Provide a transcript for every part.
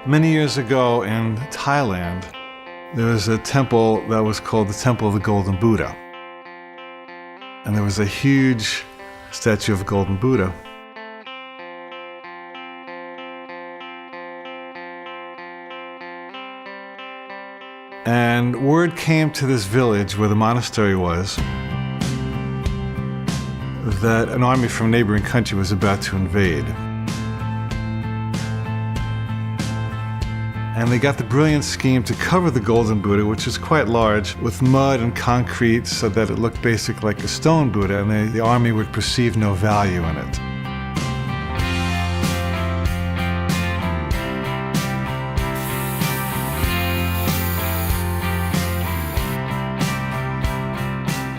Many years ago in Thailand, there was a temple that was called the Temple of the Golden Buddha. And there was a huge statue of the Golden Buddha. And word came to this village where the monastery was that an army from a neighboring country was about to invade. And they got the brilliant scheme to cover the Golden Buddha, which is quite large, with mud and concrete so that it looked basically like a stone Buddha, and the army would perceive no value in it.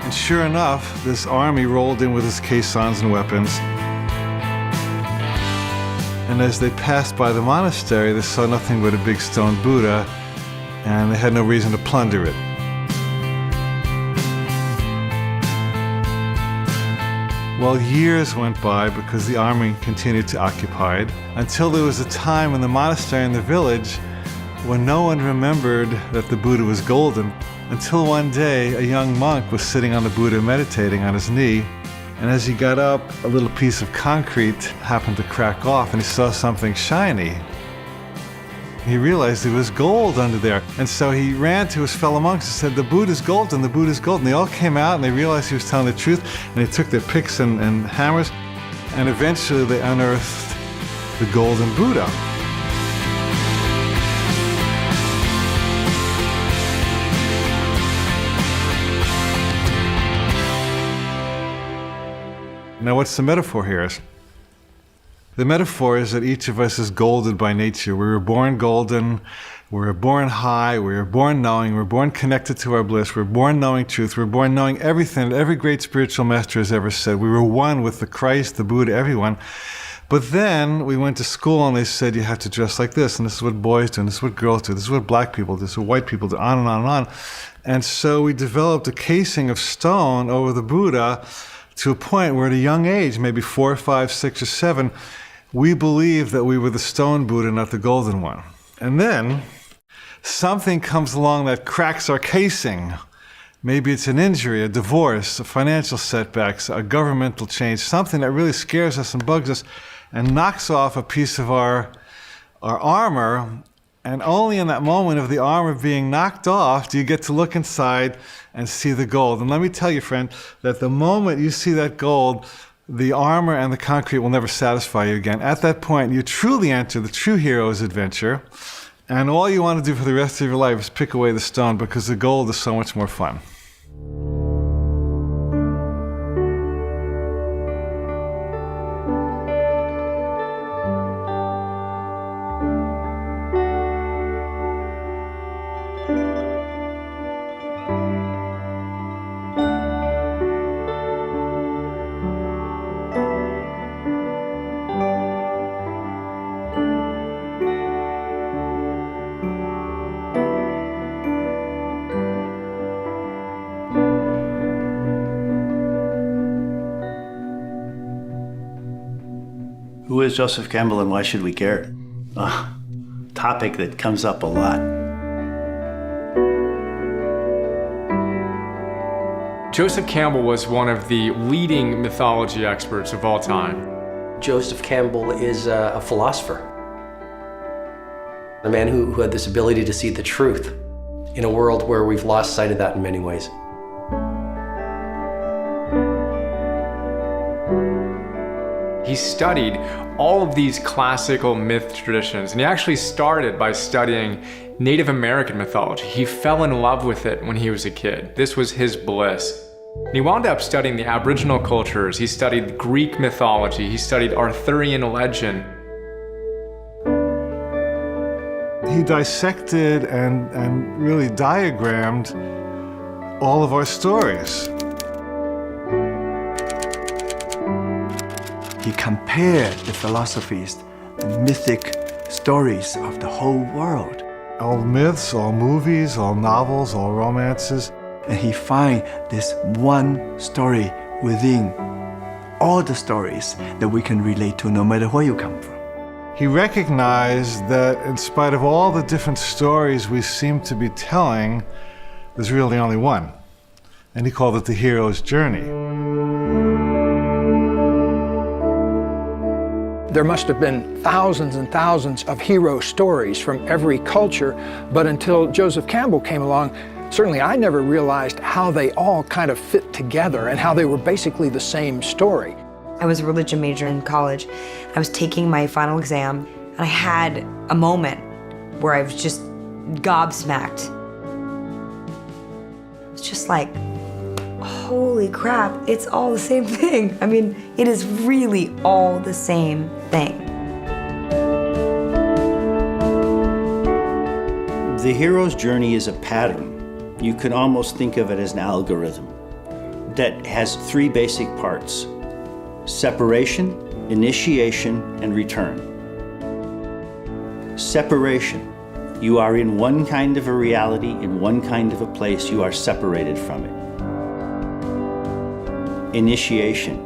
And sure enough, this army rolled in with its caissons and weapons. And as they passed by the monastery, they saw nothing but a big stone Buddha, and they had no reason to plunder it. Well, years went by because the army continued to occupy it, until there was a time in the monastery in the village when no one remembered that the Buddha was golden, until one day a young monk was sitting on the Buddha meditating on his knee. And as he got up, a little piece of concrete happened to crack off, and he saw something shiny. He realized there was gold under there. And so he ran to his fellow monks and said, "The Buddha's golden, the Buddha's golden." They all came out and they realized he was telling the truth, and they took their picks and hammers, and eventually they unearthed the golden Buddha. Now, what's the metaphor here? The metaphor is that each of us is golden by nature. We were born golden, we were born high, we were born knowing, we were born connected to our bliss, we were born knowing truth, we were born knowing everything that every great spiritual master has ever said. We were one with the Christ, the Buddha, everyone. But then we went to school and they said you have to dress like this, and this is what boys do, and this is what girls do, this is what black people do, this is what white people do, on and on and on. And so we developed a casing of stone over the Buddha, to a point where at a young age, maybe 4, 5, 6, or 7, we believed that we were the stone Buddha, not the golden one. And then something comes along that cracks our casing. Maybe it's an injury, a divorce, a financial setback, a governmental change, something that really scares us and bugs us and knocks off a piece of our armor. And only in that moment of the armor being knocked off do you get to look inside and see the gold. And let me tell you, friend, that the moment you see that gold, the armor and the concrete will never satisfy you again. At that point, you truly enter the true hero's adventure, and all you want to do for the rest of your life is pick away the stone, because the gold is so much more fun. Who is Joseph Campbell and why should we care? Topic that comes up a lot. Joseph Campbell was one of the leading mythology experts of all time. Joseph Campbell is a philosopher, a man who had this ability to see the truth in a world where we've lost sight of that in many ways. He studied all of these classical myth traditions, and he actually started by studying Native American mythology. He fell in love with it when he was a kid. This was his bliss. And he wound up studying the Aboriginal cultures. He studied Greek mythology. He studied Arthurian legend. He dissected and really diagrammed all of our stories. He compared the philosophies, the mythic stories of the whole world. All myths, all movies, all novels, all romances. And he find this one story within all the stories that we can relate to no matter where you come from. he recognized that in spite of all the different stories we seem to be telling, there's really only one. And he called it the hero's journey. There must have been thousands and thousands of hero stories from every culture, but until Joseph Campbell came along, certainly I never realized how they all kind of fit together and how they were basically the same story. I was a religion major in college. I was taking my final exam, and I had a moment where I was just gobsmacked. It's just like, holy crap, it's all the same thing. I mean, it is really all the same thing. The hero's journey is a pattern. You can almost think of it as an algorithm that has three basic parts: separation, initiation, and return. Separation. You are in one kind of a reality, in one kind of a place, you are separated from it. Initiation.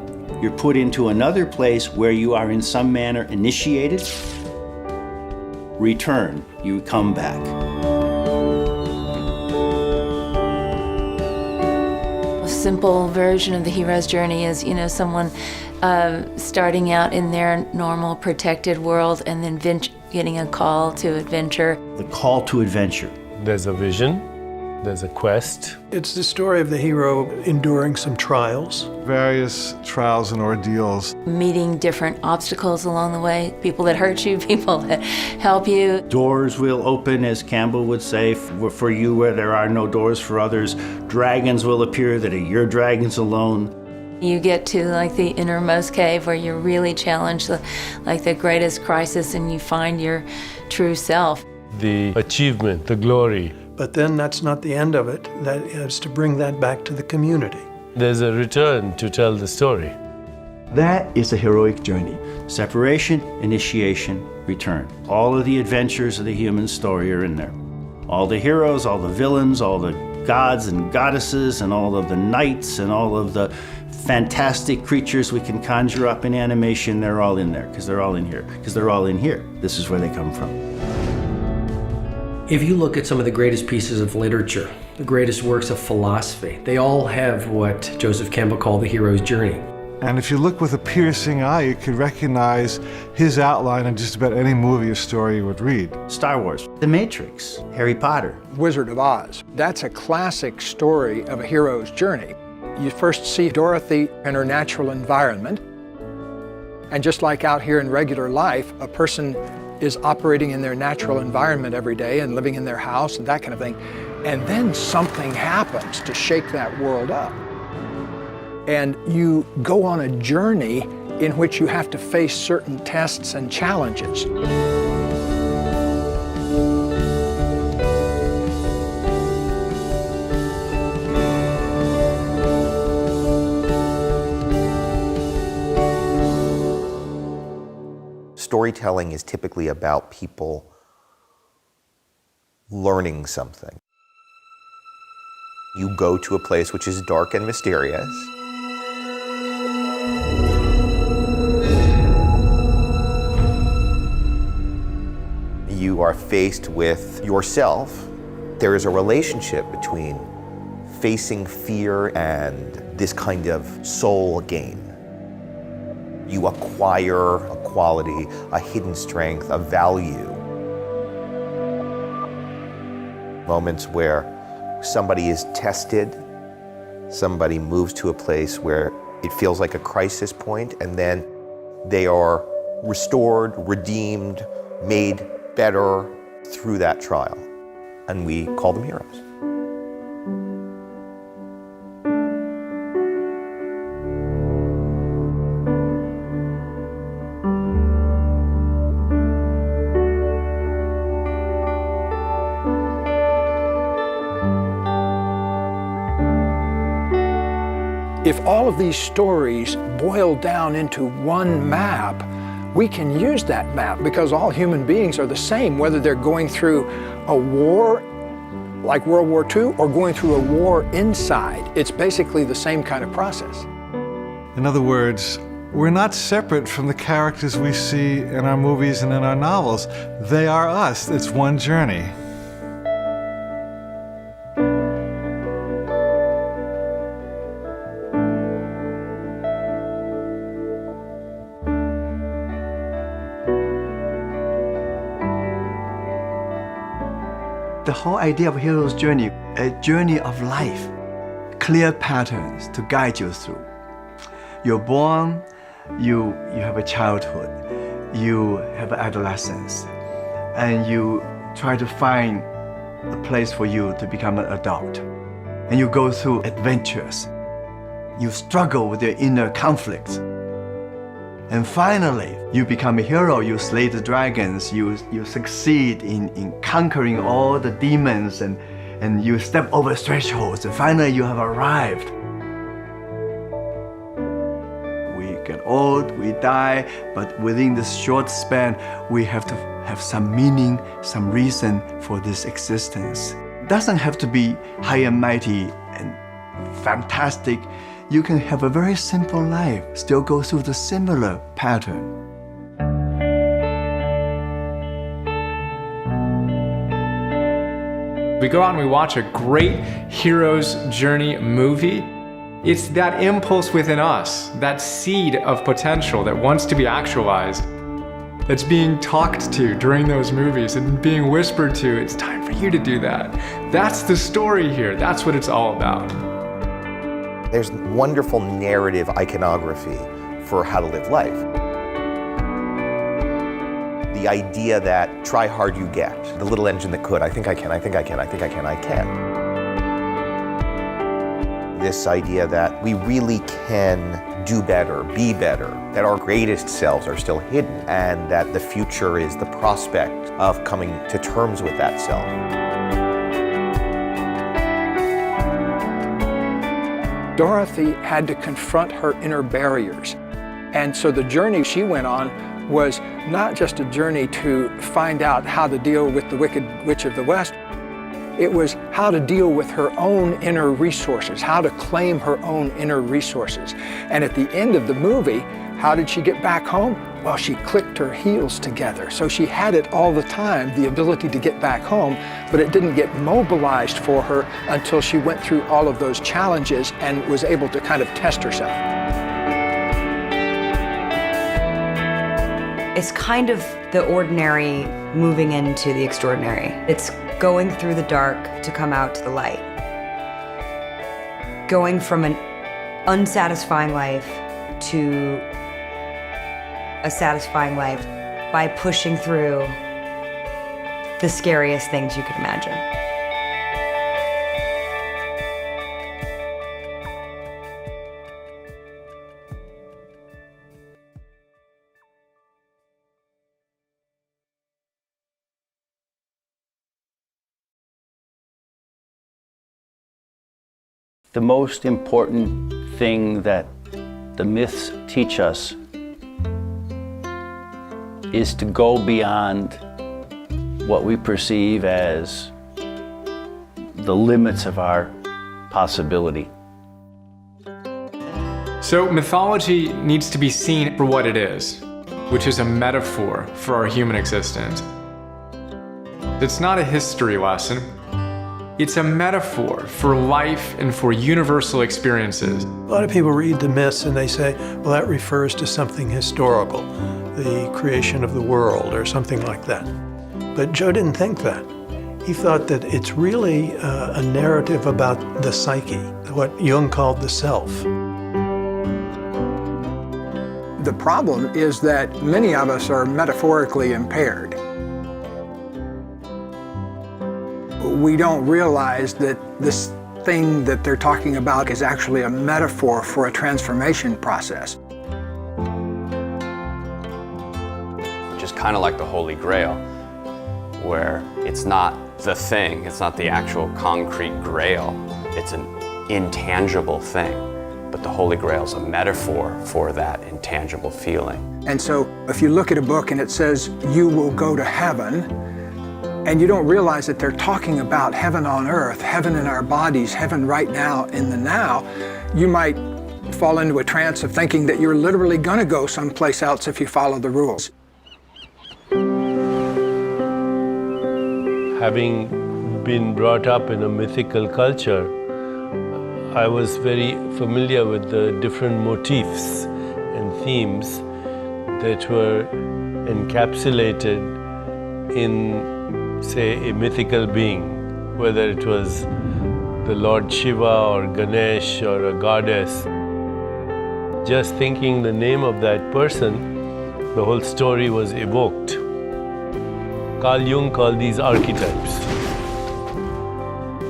You're put into another place where you are in some manner initiated. Return. You come back. A simple version of the hero's journey is, someone starting out in their normal protected world and then getting a call to adventure. The call to adventure. There's a vision, there's a quest. It's the story of the hero enduring some trials. Various trials and ordeals. Meeting different obstacles along the way, people that hurt you, people that help you. Doors will open, as Campbell would say, for you where there are no doors for others. Dragons will appear that are your dragons alone. You get to the innermost cave where you're really challenged, the greatest crisis, and you find your true self. The achievement, the glory. But then that's not the end of it. That is to bring that back to the community. There's a return to tell the story. That is a heroic journey. Separation, initiation, return. All of the adventures of the human story are in there. All the heroes, all the villains, all the gods and goddesses, and all of the knights, and all of the fantastic creatures we can conjure up in animation, they're all in there, because they're all in here. Because they're all in here. This is where they come from. If you look at some of the greatest pieces of literature, the greatest works of philosophy, they all have what Joseph Campbell called the hero's journey. And if you look with a piercing eye, you could recognize his outline in just about any movie or story you would read. Star Wars, The Matrix, Harry Potter. Wizard of Oz. That's a classic story of a hero's journey. You first see Dorothy in her natural environment, and just like out here in regular life, a person is operating in their natural environment every day and living in their house and that kind of thing. And then something happens to shake that world up. And you go on a journey in which you have to face certain tests and challenges. Storytelling is typically about people learning something. You go to a place which is dark and mysterious. You are faced with yourself. There is a relationship between facing fear and this kind of soul gain. You acquire a quality, a hidden strength, a value. Moments where somebody is tested, somebody moves to a place where it feels like a crisis point, and then they are restored, redeemed, made better through that trial. And we call them heroes. If all of these stories boil down into one map, we can use that map because all human beings are the same, whether they're going through a war like World War II or going through a war inside. It's basically the same kind of process. In other words, we're not separate from the characters we see in our movies and in our novels. They are us. It's one journey. The whole idea of hero's journey, a journey of life, clear patterns to guide you through. You're born, you have a childhood, you have adolescence, and you try to find a place for you to become an adult. And you go through adventures. You struggle with your inner conflicts. And finally, you become a hero. You slay the dragons. You succeed in conquering all the demons, and you step over thresholds. And finally, you have arrived. We get old, we die, but within this short span, we have to have some meaning, some reason for this existence. It doesn't have to be high and mighty and fantastic. You can have a very simple life, still go through the similar pattern. We go out and we watch a great hero's journey movie. It's that impulse within us, that seed of potential that wants to be actualized, that's being talked to during those movies and being whispered to, it's time for you to do that. That's the story here. That's what it's all about. There's wonderful narrative iconography for how to live life. The idea that try hard you get, the little engine that could, I think I can, I think I can, I think I can, I can. This idea that we really can do better, be better, that our greatest selves are still hidden, and that the future is the prospect of coming to terms with that self. Dorothy had to confront her inner barriers. And so the journey she went on was not just a journey to find out how to deal with the Wicked Witch of the West. It was how to deal with her own inner resources, how to claim her own inner resources. And at the end of the movie, how did she get back home? Well, she clicked her heels together. So she had it all the time, the ability to get back home, but it didn't get mobilized for her until she went through all of those challenges and was able to kind of test herself. It's kind of the ordinary moving into the extraordinary. It's going through the dark to come out to the light. Going from an unsatisfying life to a satisfying life by pushing through the scariest things you could imagine. The most important thing that the myths teach us is to go beyond what we perceive as the limits of our possibility. So mythology needs to be seen for what it is, which is a metaphor for our human existence. It's not a history lesson. It's a metaphor for life and for universal experiences. A lot of people read the myths and they say, well, that refers to something historical, the creation of the world or something like that. But Joe didn't think that. He thought that it's really a narrative about the psyche, what Jung called the self. The problem is that many of us are metaphorically impaired. We don't realize that this thing that they're talking about is actually a metaphor for a transformation process. Just kind of like the Holy Grail, where it's not the thing, it's not the actual concrete grail, it's an intangible thing. But the Holy Grail is a metaphor for that intangible feeling. And so if you look at a book and it says, you will go to heaven, and you don't realize that they're talking about heaven on earth, heaven in our bodies, heaven right now in the now, you might fall into a trance of thinking that you're literally going to go someplace else if you follow the rules. Having been brought up in a mythical culture, I was very familiar with the different motifs and themes that were encapsulated in, say, a mythical being, whether it was the Lord Shiva or Ganesh or a goddess. Just thinking the name of that person, the whole story was evoked. Carl Jung called these archetypes.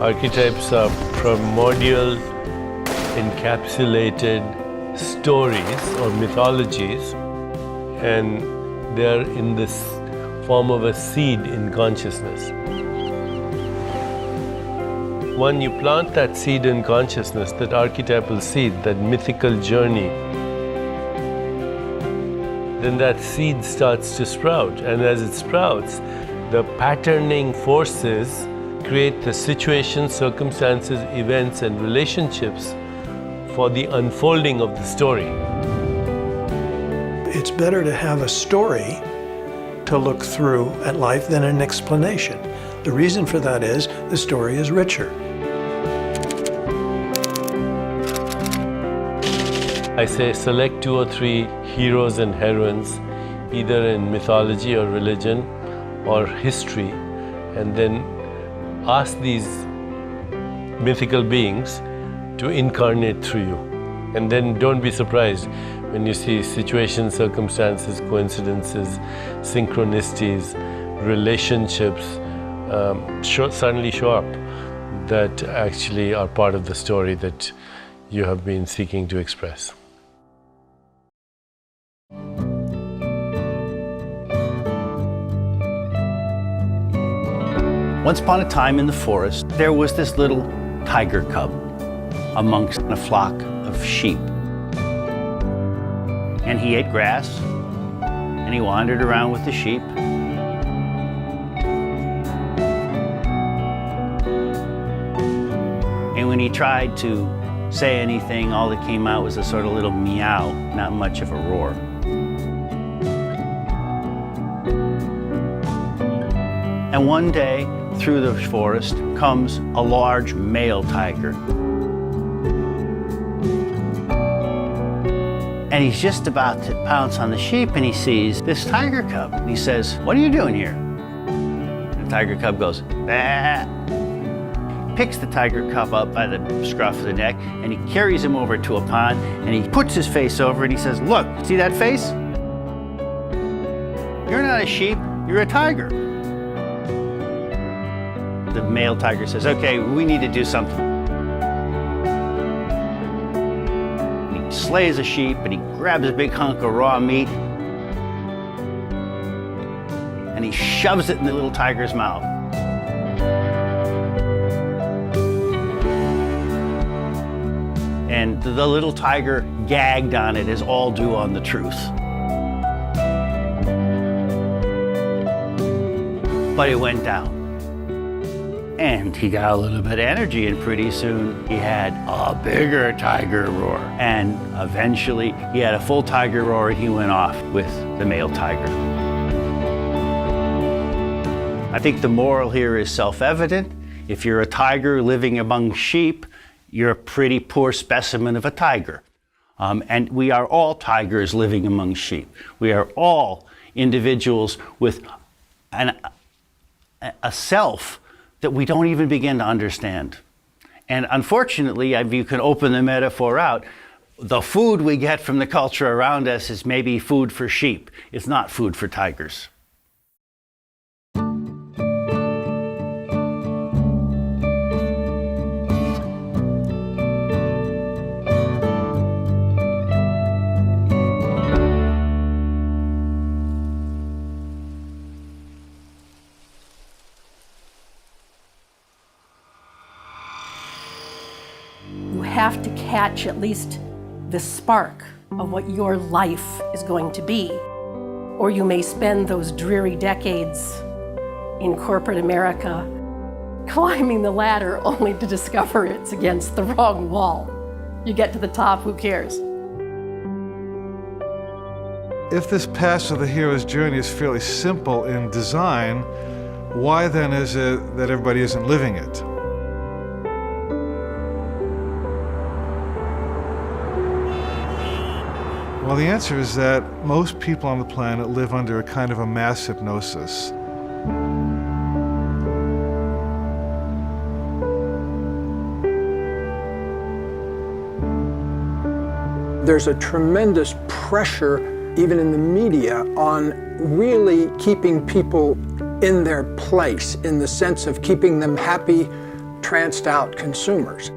Archetypes are primordial, encapsulated stories or mythologies, and they are in this form of a seed in consciousness. When you plant that seed in consciousness, that archetypal seed, that mythical journey, then that seed starts to sprout. And as it sprouts, the patterning forces create the situations, circumstances, events, and relationships for the unfolding of the story. It's better to have a story to look through at life than an explanation. The reason for that is the story is richer. I say select 2 or 3 heroes and heroines, either in mythology or religion or history, and then ask these mythical beings to incarnate through you. And then don't be surprised when you see situations, circumstances, coincidences, synchronicities, relationships suddenly show up that actually are part of the story that you have been seeking to express. Once upon a time in the forest, there was this little tiger cub amongst a flock of sheep. And he ate grass, and he wandered around with the sheep. And when he tried to say anything, all that came out was a sort of little meow, not much of a roar. And one day, through the forest comes a large male tiger. And he's just about to pounce on the sheep, and he sees this tiger cub. And he says, "What are you doing here?" And the tiger cub goes, "Bah." Picks the tiger cub up by the scruff of the neck, and he carries him over to a pond, and he puts his face over, and he says, "Look, see that face? You're not a sheep, you're a tiger." The male tiger says, "Okay, we need to do something." And he slays a sheep, and he grabs a big hunk of raw meat, and he shoves it in the little tiger's mouth. And the little tiger gagged on it, as all do on the truth. But it went down. And he got a little bit of energy, and pretty soon he had a bigger tiger roar. And eventually he had a full tiger roar, and he went off with the male tiger. I think the moral here is self-evident. If you're a tiger living among sheep, you're a pretty poor specimen of a tiger. And we are all tigers living among sheep. We are all individuals with a self that we don't even begin to understand. And unfortunately, if you can open the metaphor out, the food we get from the culture around us is maybe food for sheep. It's not food for tigers. Have to catch at least the spark of what your life is going to be, or you may spend those dreary decades in corporate America climbing the ladder only to discover it's against the wrong wall. You get to the top, who cares? If this path of the hero's journey is fairly simple in design, why then is it that everybody isn't living it? Well, the answer is that most people on the planet live under a kind of a mass hypnosis. There's a tremendous pressure, even in the media, on really keeping people in their place, in the sense of keeping them happy, tranced out consumers.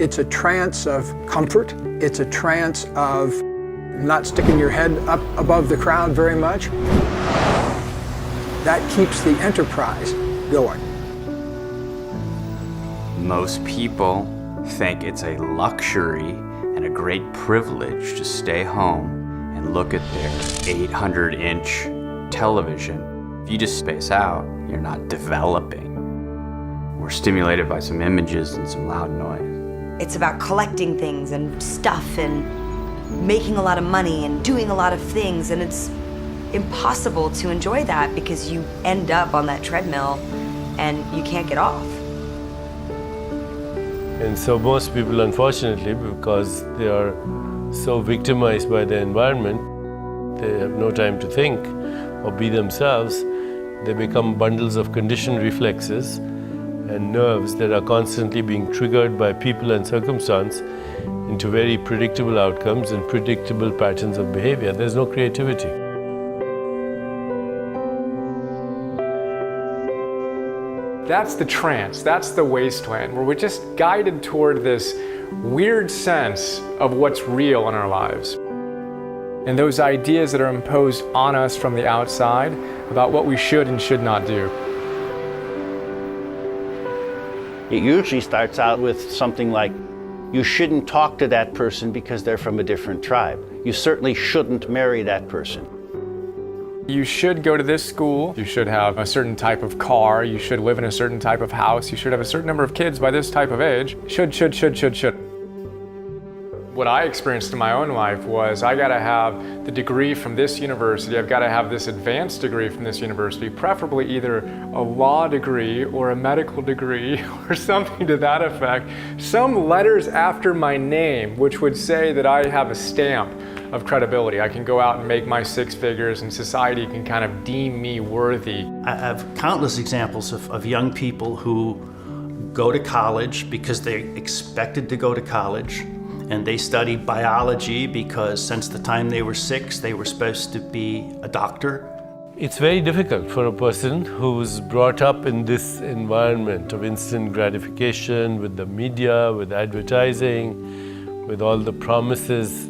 It's a trance of comfort. It's a trance of not sticking your head up above the crowd very much. That keeps the enterprise going. Most people think it's a luxury and a great privilege to stay home and look at their 800-inch television. If you just space out, you're not developing. We're stimulated by some images and some loud noise. It's about collecting things and stuff and making a lot of money and doing a lot of things, and it's impossible to enjoy that because you end up on that treadmill and you can't get off. And so most people, unfortunately, because they are so victimized by their environment, they have no time to think or be themselves. They become bundles of conditioned reflexes and nerves that are constantly being triggered by people and circumstance into very predictable outcomes and predictable patterns of behavior. There's no creativity. That's the trance, that's the wasteland, where we're just guided toward this weird sense of what's real in our lives. And those ideas that are imposed on us from the outside about what we should and should not do. It usually starts out with something like, you shouldn't talk to that person because they're from a different tribe. You certainly shouldn't marry that person. You should go to this school, you should have a certain type of car, you should live in a certain type of house, you should have a certain number of kids by this type of age. Should. What I experienced in my own life was I gotta have the degree from this university, I've gotta have this advanced degree from this university, preferably either a law degree or a medical degree or something to that effect. Some letters after my name, which would say that I have a stamp of credibility. I can go out and make my 6 figures and society can kind of deem me worthy. I have countless examples of young people who go to college because they're expected to go to college, and they study biology because since the time they were 6, they were supposed to be a doctor. It's very difficult for a person who's brought up in this environment of instant gratification, with the media, with advertising, with all the promises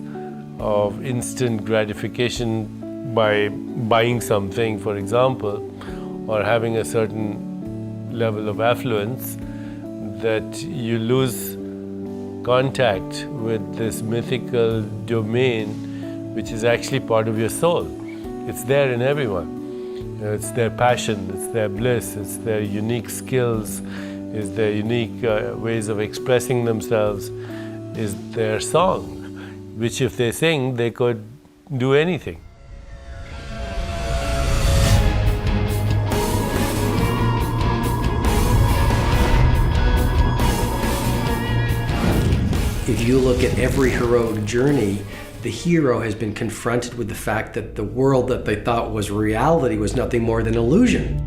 of instant gratification by buying something, for example, or having a certain level of affluence, that you lose contact with this mythical domain, which is actually part of your soul. It's there in everyone. It's their passion, it's their bliss, it's their unique skills, it's their unique ways of expressing themselves, is their song, which if they sing, they could do anything. If you look at every heroic journey, the hero has been confronted with the fact that the world that they thought was reality was nothing more than illusion.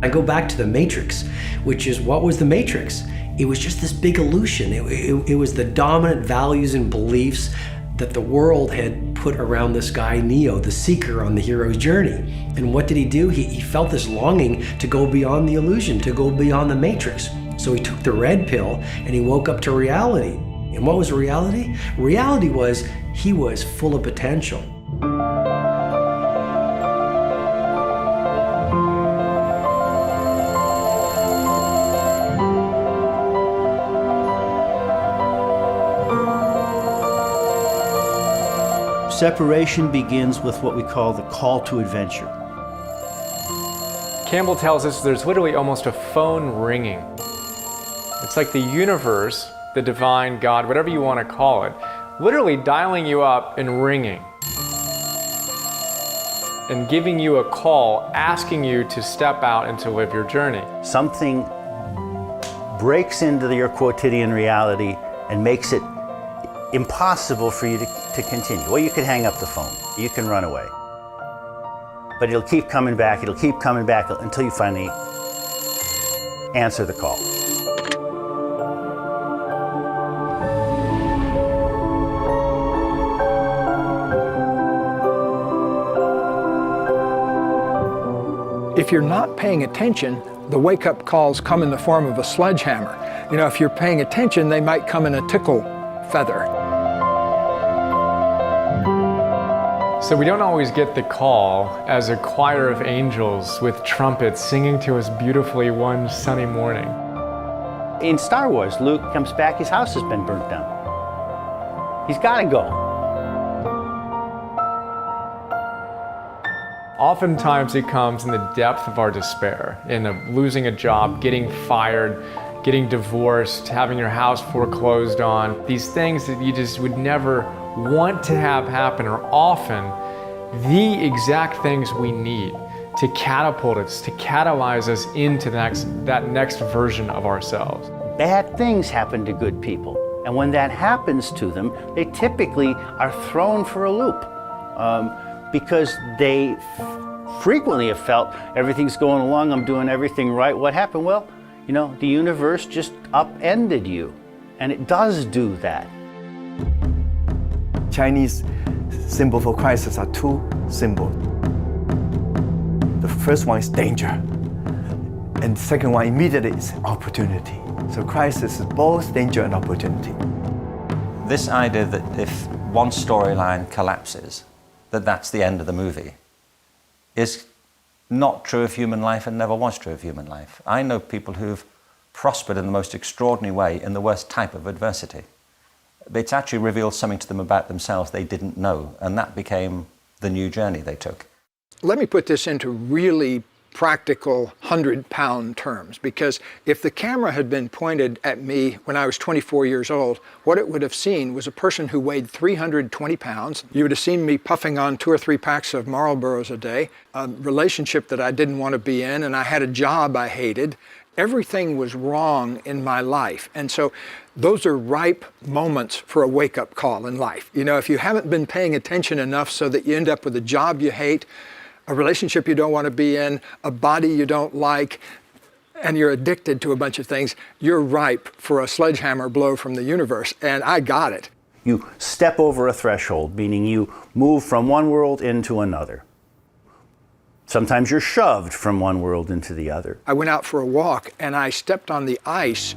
I go back to the Matrix, which is, what was the Matrix? It was just this big illusion. It was the dominant values and beliefs that the world had put around this guy, Neo, the seeker on the hero's journey. And what did he do? He felt this longing to go beyond the illusion, to go beyond the Matrix. So he took the red pill and he woke up to reality. And what was reality? Reality was he was full of potential. Separation begins with what we call the call to adventure. Campbell tells us there's literally almost a phone ringing. It's like the universe, the divine God, whatever you want to call it, literally dialing you up and ringing and giving you a call, asking you to step out and to live your journey. Something breaks into your quotidian reality and makes it impossible for you to continue. Well, you could hang up the phone, you can run away. But it'll keep coming back until you finally answer the call. If you're not paying attention, the wake-up calls come in the form of a sledgehammer. You know, if you're paying attention, they might come in a tickle feather. So we don't always get the call as a choir of angels with trumpets singing to us beautifully one sunny morning. In Star Wars, Luke comes back, his house has been burnt down. He's got to go. Oftentimes it comes in the depth of our despair, in losing a job, getting fired, getting divorced, having your house foreclosed on. These things that you just would never want to have happen are often the exact things we need to catapult us, to catalyze us into that next version of ourselves. Bad things happen to good people. And when that happens to them, they typically are thrown for a loop. Because they frequently have felt everything's going along, I'm doing everything right. What happened? Well, you know, the universe just upended you. And it does do that. Chinese symbol for crisis are two symbols. The first one is danger, and the second one immediately is opportunity. So crisis is both danger and opportunity. This idea that if one storyline collapses, that's the end of the movie, is not true of human life and never was true of human life. I know people who've prospered in the most extraordinary way in the worst type of adversity. It's actually revealed something to them about themselves they didn't know, and that became the new journey they took. Let me put this into really practical 100-pound terms, because if the camera had been pointed at me when I was 24 years old, what it would have seen was a person who weighed 320 pounds. You would have seen me puffing on 2 or 3 packs of Marlboros a day, a relationship that I didn't want to be in, and I had a job I hated. Everything was wrong in my life. And so those are ripe moments for a wake-up call in life. You know, if you haven't been paying attention enough so that you end up with a job you hate, a relationship you don't want to be in, a body you don't like, and you're addicted to a bunch of things, you're ripe for a sledgehammer blow from the universe, and I got it. You step over a threshold, meaning you move from one world into another. Sometimes you're shoved from one world into the other. I went out for a walk, and I stepped on the ice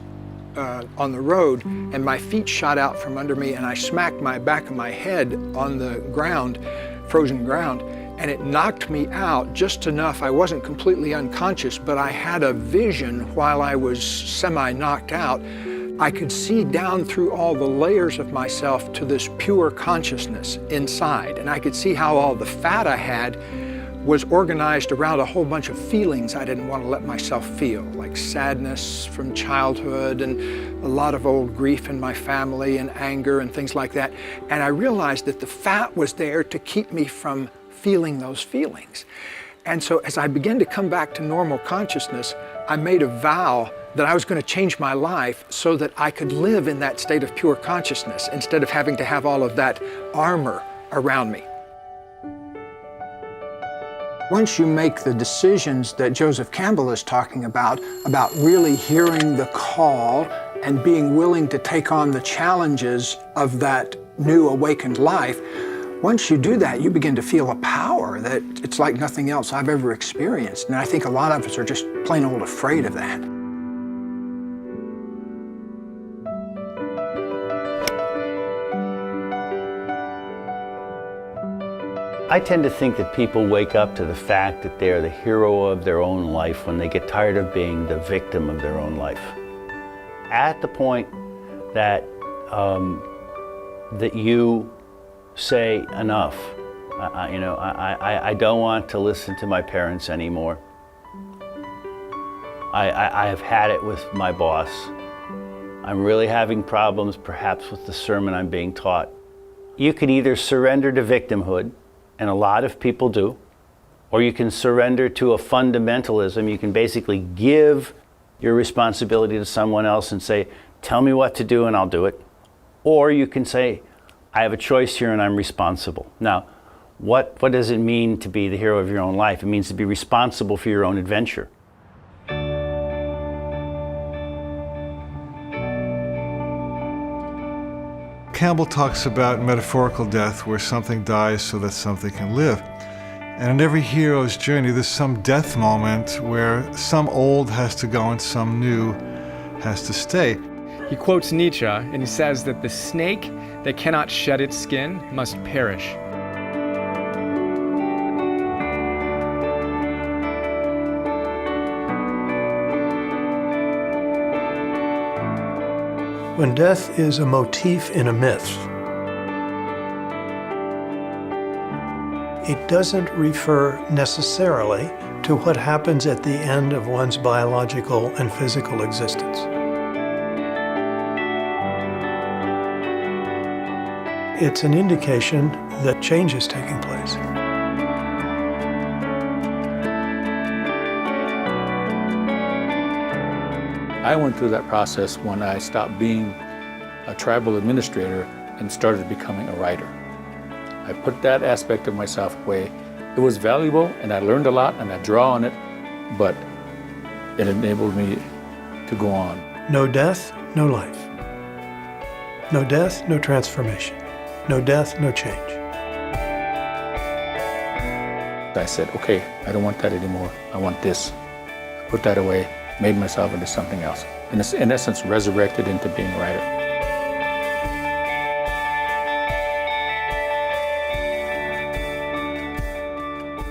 on the road, and my feet shot out from under me, and I smacked my back of my head on the ground, frozen ground, and it knocked me out just enough. I wasn't completely unconscious, but I had a vision while I was semi-knocked out. I could see down through all the layers of myself to this pure consciousness inside, and I could see how all the fat I had was organized around a whole bunch of feelings I didn't want to let myself feel, like sadness from childhood and a lot of old grief in my family and anger and things like that. And I realized that the fat was there to keep me from feeling those feelings. And so as I began to come back to normal consciousness, I made a vow that I was going to change my life so that I could live in that state of pure consciousness instead of having to have all of that armor around me. Once you make the decisions that Joseph Campbell is talking about really hearing the call and being willing to take on the challenges of that new awakened life, once you do that, you begin to feel a power that it's like nothing else I've ever experienced. And I think a lot of us are just plain old afraid of that. I tend to think that people wake up to the fact that they're the hero of their own life when they get tired of being the victim of their own life. At the point that that you say enough, I don't want to listen to my parents anymore. I have had it with my boss. I'm really having problems perhaps with the sermon I'm being taught. You can either surrender to victimhood, and a lot of people do, or you can surrender to a fundamentalism. You can basically give your responsibility to someone else and say, tell me what to do and I'll do it. Or you can say, I have a choice here and I'm responsible. Now, what does it mean to be the hero of your own life? It means to be responsible for your own adventure. Campbell talks about metaphorical death, where something dies so that something can live. And in every hero's journey, there's some death moment where some old has to go and some new has to stay. He quotes Nietzsche, and he says that the snake that cannot shed its skin must perish. When death is a motif in a myth, it doesn't refer necessarily to what happens at the end of one's biological and physical existence. It's an indication that change is taking place. I went through that process when I stopped being a tribal administrator and started becoming a writer. I put that aspect of myself away. It was valuable and I learned a lot and I draw on it, but it enabled me to go on. No death, no life. No death, no transformation. No death, no change. I said, okay, I don't want that anymore. I want this. I put that away, made myself into something else. In essence, resurrected into being a writer.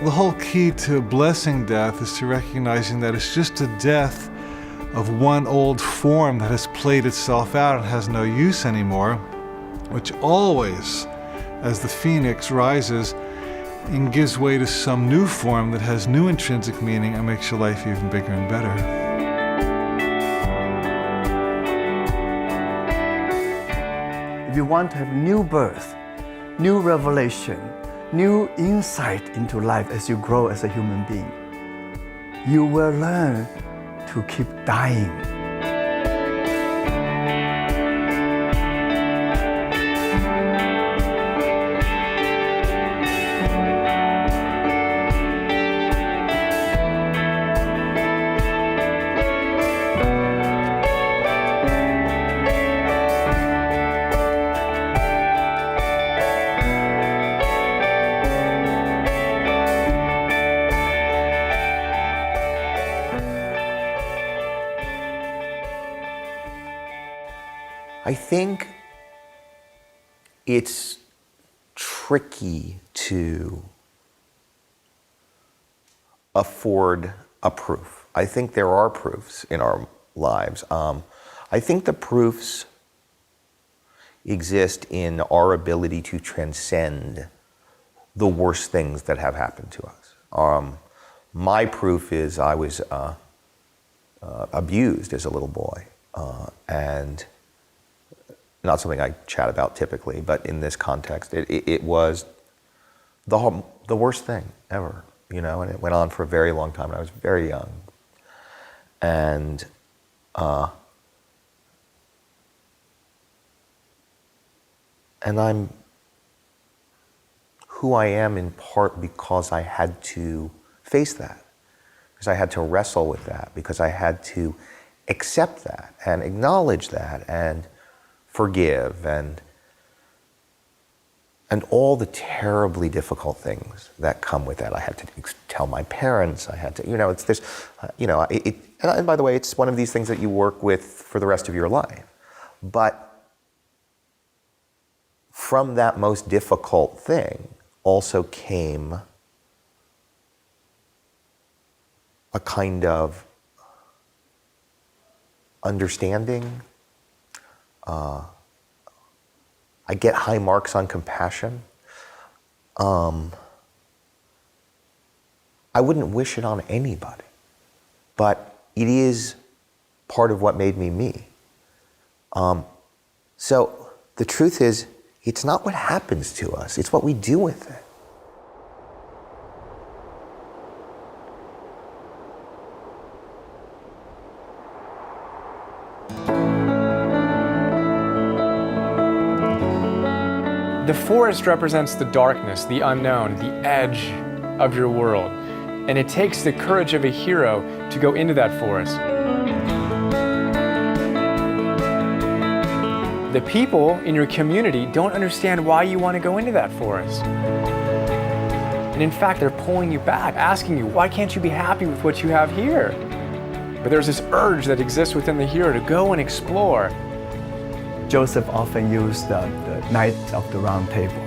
The whole key to blessing death is to recognizing that it's just a death of one old form that has played itself out and has no use anymore, which always, as the phoenix rises, and gives way to some new form that has new intrinsic meaning and makes your life even bigger and better. If you want to have new birth, new revelation, new insight into life as you grow as a human being, you will learn to keep dying. I think it's tricky to afford a proof. I think there are proofs in our lives. I think the proofs exist in our ability to transcend the worst things that have happened to us. My proof is I was abused as a little boy, and not something I chat about typically, but in this context, it was the worst thing ever, you know, and it went on for a very long time, and I was very young. And I'm who I am in part because I had to face that, because I had to wrestle with that, because I had to accept that and acknowledge that and forgive and all the terribly difficult things that come with that. I had to tell my parents. I had to, you know, it's this, you know, and by the way, it's one of these things that you work with for the rest of your life. But from that most difficult thing also came a kind of understanding. I get high marks on compassion. I wouldn't wish it on anybody, but it is part of what made me me. So the truth is, It's not what happens to us, it's what we do with it. The forest represents the darkness, the unknown, the edge of your world. And it takes the courage of a hero to go into that forest. The people in your community don't understand why you want to go into that forest. And in fact, they're pulling you back, asking you, why can't you be happy with what you have here? But there's this urge that exists within the hero to go and explore. Joseph often used the Knights of the Round Table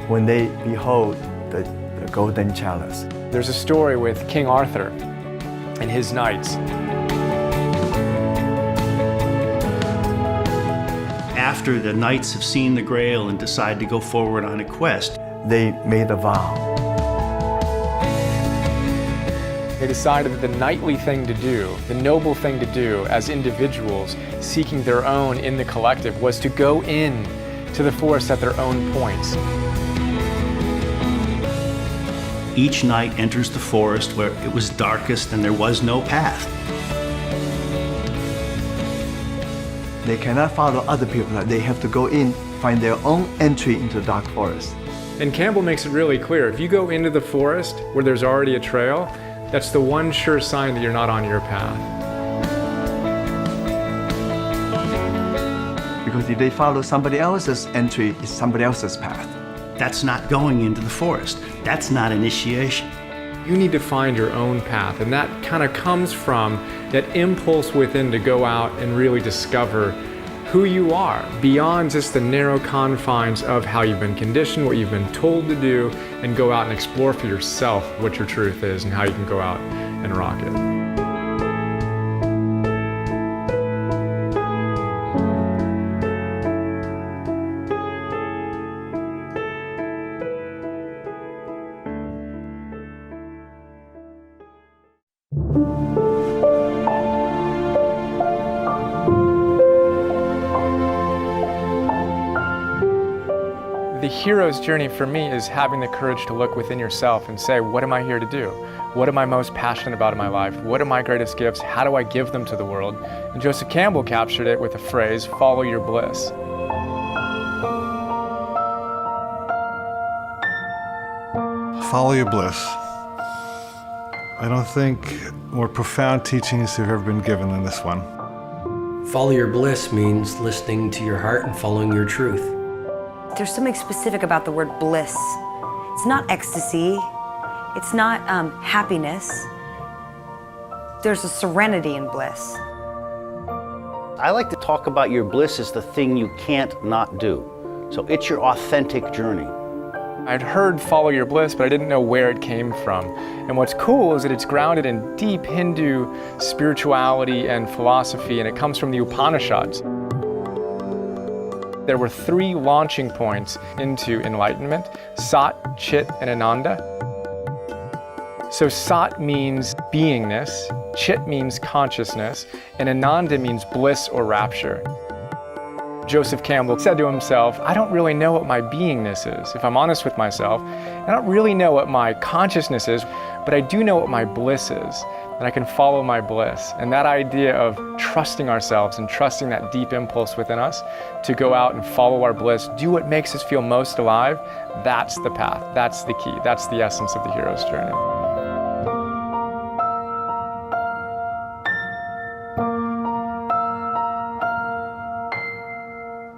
when they behold the golden chalice. There's a story with King Arthur and his knights. After the knights have seen the Grail and decide to go forward on a quest, they made a vow. They decided that the knightly thing to do, the noble thing to do as individuals seeking their own in the collective, was to go in to the forest at their own points. each knight enters the forest where it was darkest and there was no path. They cannot follow other people. They have to go in, find their own entry into the dark forest. And Campbell makes it really clear. If you go into the forest where there's already a trail, that's the one sure sign that you're not on your path. Because if they follow somebody else's entry, it's somebody else's path. That's not going into the forest. That's not initiation. You need to find your own path, and that kind of comes from that impulse within to go out and really discover who you are beyond just the narrow confines of how you've been conditioned, what you've been told to do, and go out and explore for yourself what your truth is and how you can go out and rock it. The hero's journey for me is having the courage to look within yourself and say, what am I here to do? What am I most passionate about in my life? What are my greatest gifts? How do I give them to the world? And Joseph Campbell captured it with the phrase, follow your bliss. Follow your bliss. I don't think more profound teachings have ever been given than this one. Follow your bliss means listening to your heart and following your truth. There's something specific about the word bliss. It's not ecstasy. It's not happiness. There's a serenity in bliss. I like to talk about your bliss as the thing you can't not do. So it's your authentic journey. I'd heard follow your bliss, but I didn't know where it came from. And what's cool is that it's grounded in deep Hindu spirituality and philosophy, and it comes from the Upanishads. There were 3 launching points into enlightenment: Sat, Chit, and Ananda. So Sat means beingness, Chit means consciousness, and Ananda means bliss or rapture. Joseph Campbell said to himself, I don't really know what my beingness is. If I'm honest with myself, I don't really know what my consciousness is, but I do know what my bliss is, and I can follow my bliss. And that idea of trusting ourselves and trusting that deep impulse within us to go out and follow our bliss, do what makes us feel most alive, that's the path, that's the key, that's the essence of the hero's journey.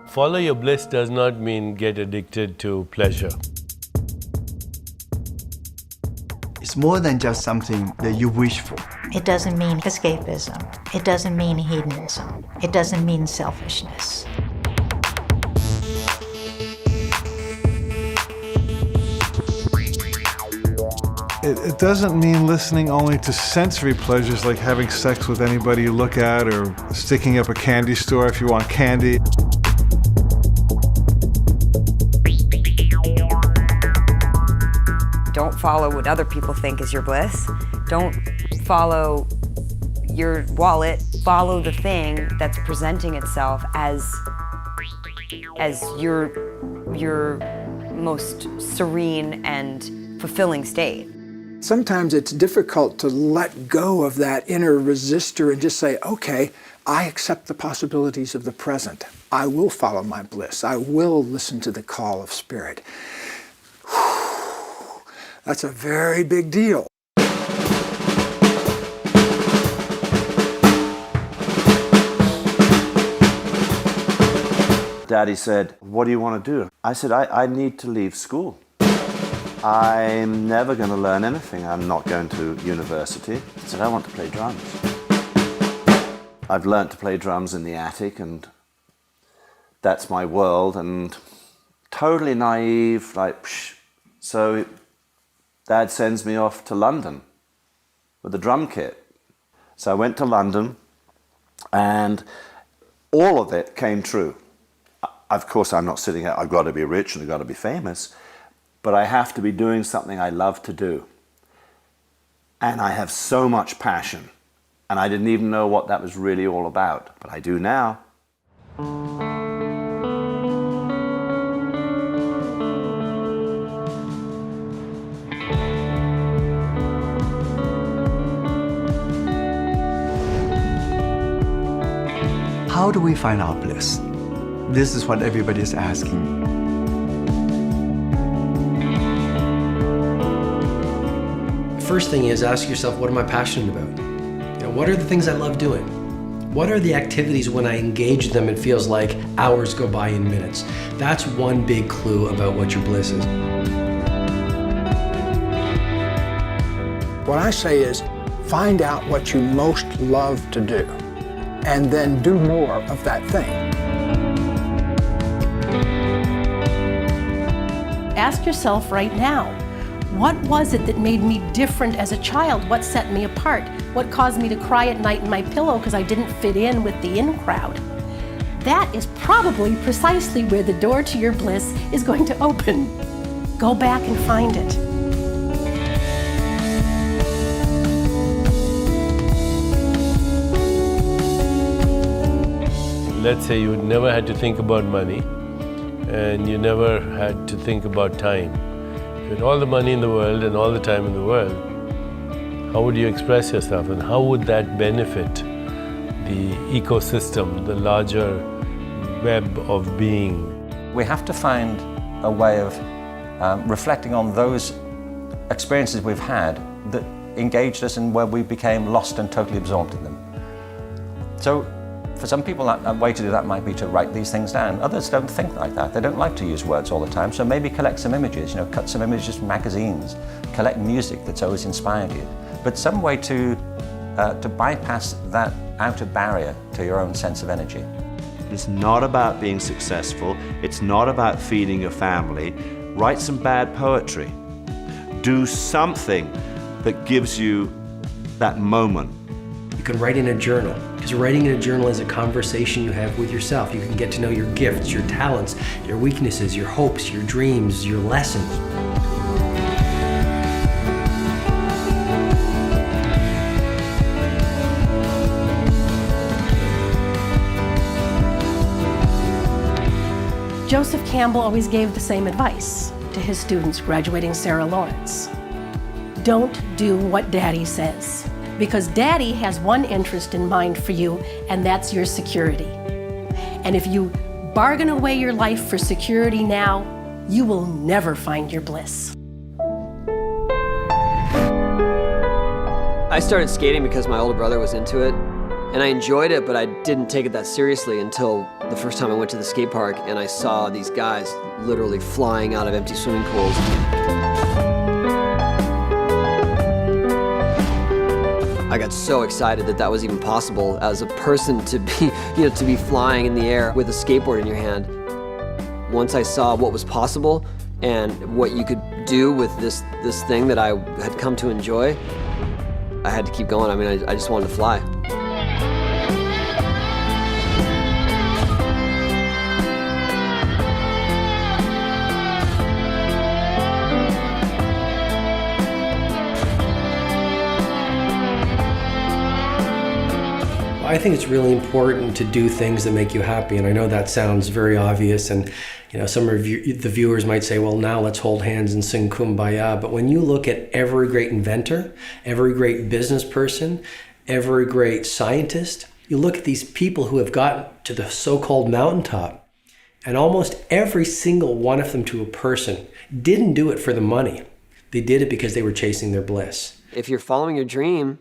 Follow your bliss does not mean get addicted to pleasure. It's more than just something that you wish for. It doesn't mean escapism. It doesn't mean hedonism. It doesn't mean selfishness. It doesn't mean listening only to sensory pleasures like having sex with anybody you look at or sticking up a candy store if you want candy. Don't follow what other people think is your bliss. Don't follow your wallet. Follow the thing that's presenting itself as your your most serene and fulfilling state. Sometimes it's difficult to let go of that inner resistor and just say, okay, I accept the possibilities of the present. I will follow my bliss. I will listen to the call of spirit. That's a very big deal. Daddy said, what do you want to do? I said, I need to leave school. I'm never going to learn anything. I'm not going to university. I said, I want to play drums. I've learned to play drums in the attic, and that's my world, and totally naive, like, psh. So Dad sends me off to London with a drum kit. So I went to London, and all of it came true. Of course, I'm not sitting here, I've got to be rich and I've got to be famous, but I have to be doing something I love to do. And I have so much passion, and I didn't even know what that was really all about, but I do now. How do we find our bliss? This is what everybody is asking. First thing is, ask yourself, what am I passionate about? You know, what are the things I love doing? What are the activities when I engage them, it feels like hours go by in minutes? That's one big clue about what your bliss is. What I say is, find out what you most love to do, and then do more of that thing. Ask yourself right now, what was it that made me different as a child? What set me apart? What caused me to cry at night in my pillow because I didn't fit in with the in crowd? That is probably precisely where the door to your bliss is going to open. Go back and find it. Let's say you never had to think about money, and you never had to think about time. If you had all the money in the world and all the time in the world, how would you express yourself, and how would that benefit the ecosystem, the larger web of being? We have to find a way of reflecting on those experiences we've had that engaged us and where we became lost and totally absorbed in them. So, for some people, a way to do that might be to write these things down. Others don't think like that. They don't like to use words all the time. So maybe collect some images, cut some images from magazines, collect music that's always inspired you. But some way to bypass that outer barrier to your own sense of energy. It's not about being successful. It's not about feeding your family. Write some bad poetry. Do something that gives you that moment. You can write in a journal, because writing in a journal is a conversation you have with yourself. You can get to know your gifts, your talents, your weaknesses, your hopes, your dreams, your lessons. Joseph Campbell always gave the same advice to his students graduating Sarah Lawrence. Don't do what Daddy says, because Daddy has one interest in mind for you, and that's your security. And if you bargain away your life for security now, you will never find your bliss. I started skating because my older brother was into it, and I enjoyed it, but I didn't take it that seriously until the first time I went to the skate park and I saw these guys literally flying out of empty swimming pools. I got so excited that that was even possible as a person to be, to be flying in the air with a skateboard in your hand. Once I saw what was possible and what you could do with this thing that I had come to enjoy, I had to keep going. I mean, I just wanted to fly. I think it's really important to do things that make you happy, and I know that sounds very obvious, and Some of the viewers might say, well, now let's hold hands and sing Kumbaya. But when you look at every great inventor, every great business person, every great scientist, you look at these people who have gotten to the so-called mountaintop, and almost every single one of them to a person didn't do it for the money. They did it because they were chasing their bliss. If you're following your dream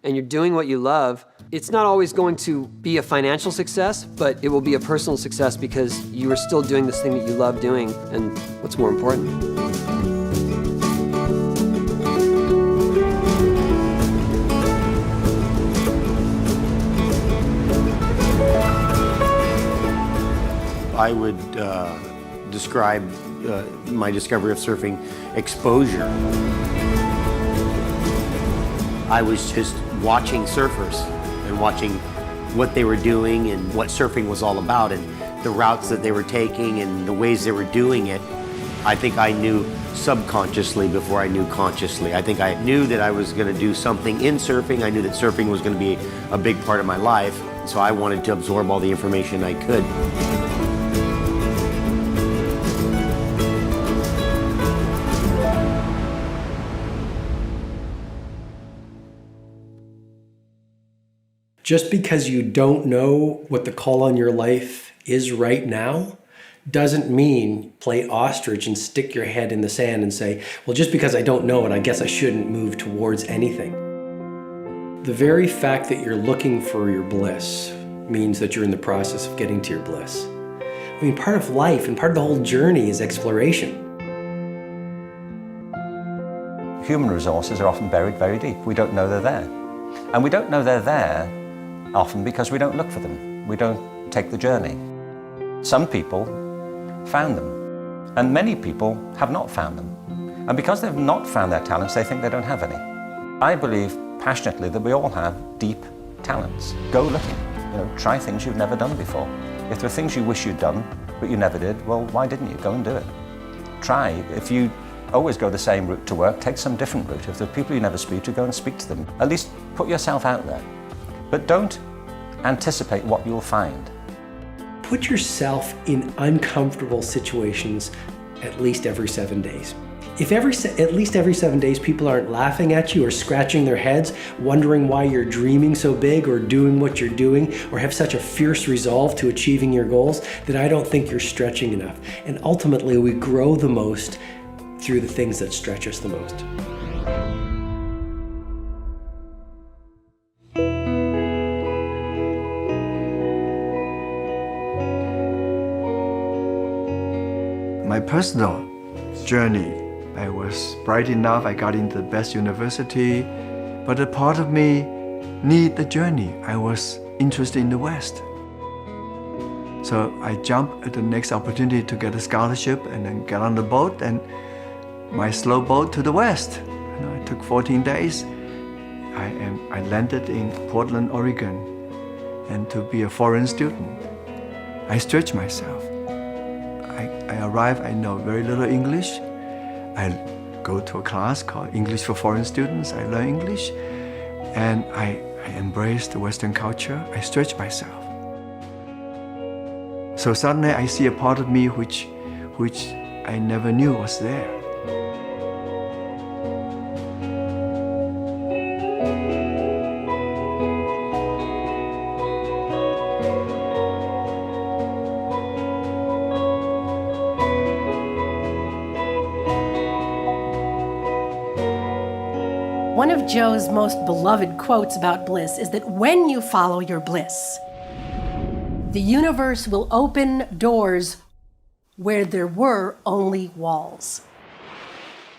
and you're doing what you love, it's not always going to be a financial success, but it will be a personal success because you are still doing this thing that you love doing, and what's more important. I would describe my discovery of surfing exposure. I was just watching surfers and watching what they were doing and what surfing was all about and the routes that they were taking and the ways they were doing it. I think I knew subconsciously before I knew consciously. I think I knew that I was going to do something in surfing. I knew that surfing was going to be a big part of my life, so I wanted to absorb all the information I could. Just because you don't know what the call on your life is right now doesn't mean play ostrich and stick your head in the sand and say, well, just because I don't know it, I guess I shouldn't move towards anything. The very fact that you're looking for your bliss means that you're in the process of getting to your bliss. I mean, part of life and part of the whole journey is exploration. Human resources are often buried very deep. We don't know they're there. And we don't know they're there often because we don't look for them. We don't take the journey. Some people found them, and many people have not found them. And because they've not found their talents, they think they don't have any. I believe passionately that we all have deep talents. Go looking, try things you've never done before. If there are things you wish you'd done, but you never did, well, why didn't you? Go and do it. Try. If you always go the same route to work, take some different route. If there are people you never speak to, go and speak to them. At least put yourself out there. But don't anticipate what you'll find. Put yourself in uncomfortable situations at least every 7 days. If at least every 7 days people aren't laughing at you or scratching their heads, wondering why you're dreaming so big or doing what you're doing or have such a fierce resolve to achieving your goals, then I don't think you're stretching enough. And ultimately, we grow the most through the things that stretch us the most. My personal journey, I was bright enough, I got into the best university, but a part of me need the journey. I was interested in the West. So I jumped at the next opportunity to get a scholarship and then get on the boat and my slow boat to the West. It took 14 days. I landed in Portland, Oregon, and to be a foreign student, I stretched myself. I arrived, I know very little English. I go to a class called English for Foreign Students. I learn English, and I embrace the Western culture. I stretch myself. So suddenly I see a part of me which I never knew was there. One of Joe's most beloved quotes about bliss is that when you follow your bliss, the universe will open doors where there were only walls.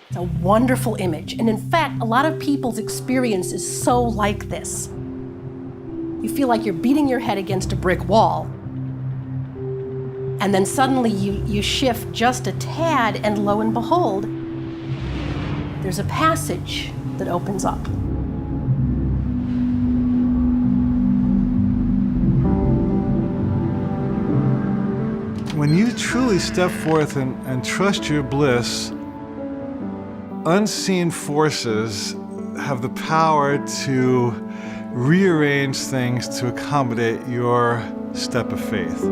It's a wonderful image. And in fact, a lot of people's experience is so like this. You feel like you're beating your head against a brick wall. And then suddenly you shift just a tad, and lo and behold, there's a passage that opens up. When you truly step forth and trust your bliss, unseen forces have the power to rearrange things to accommodate your step of faith.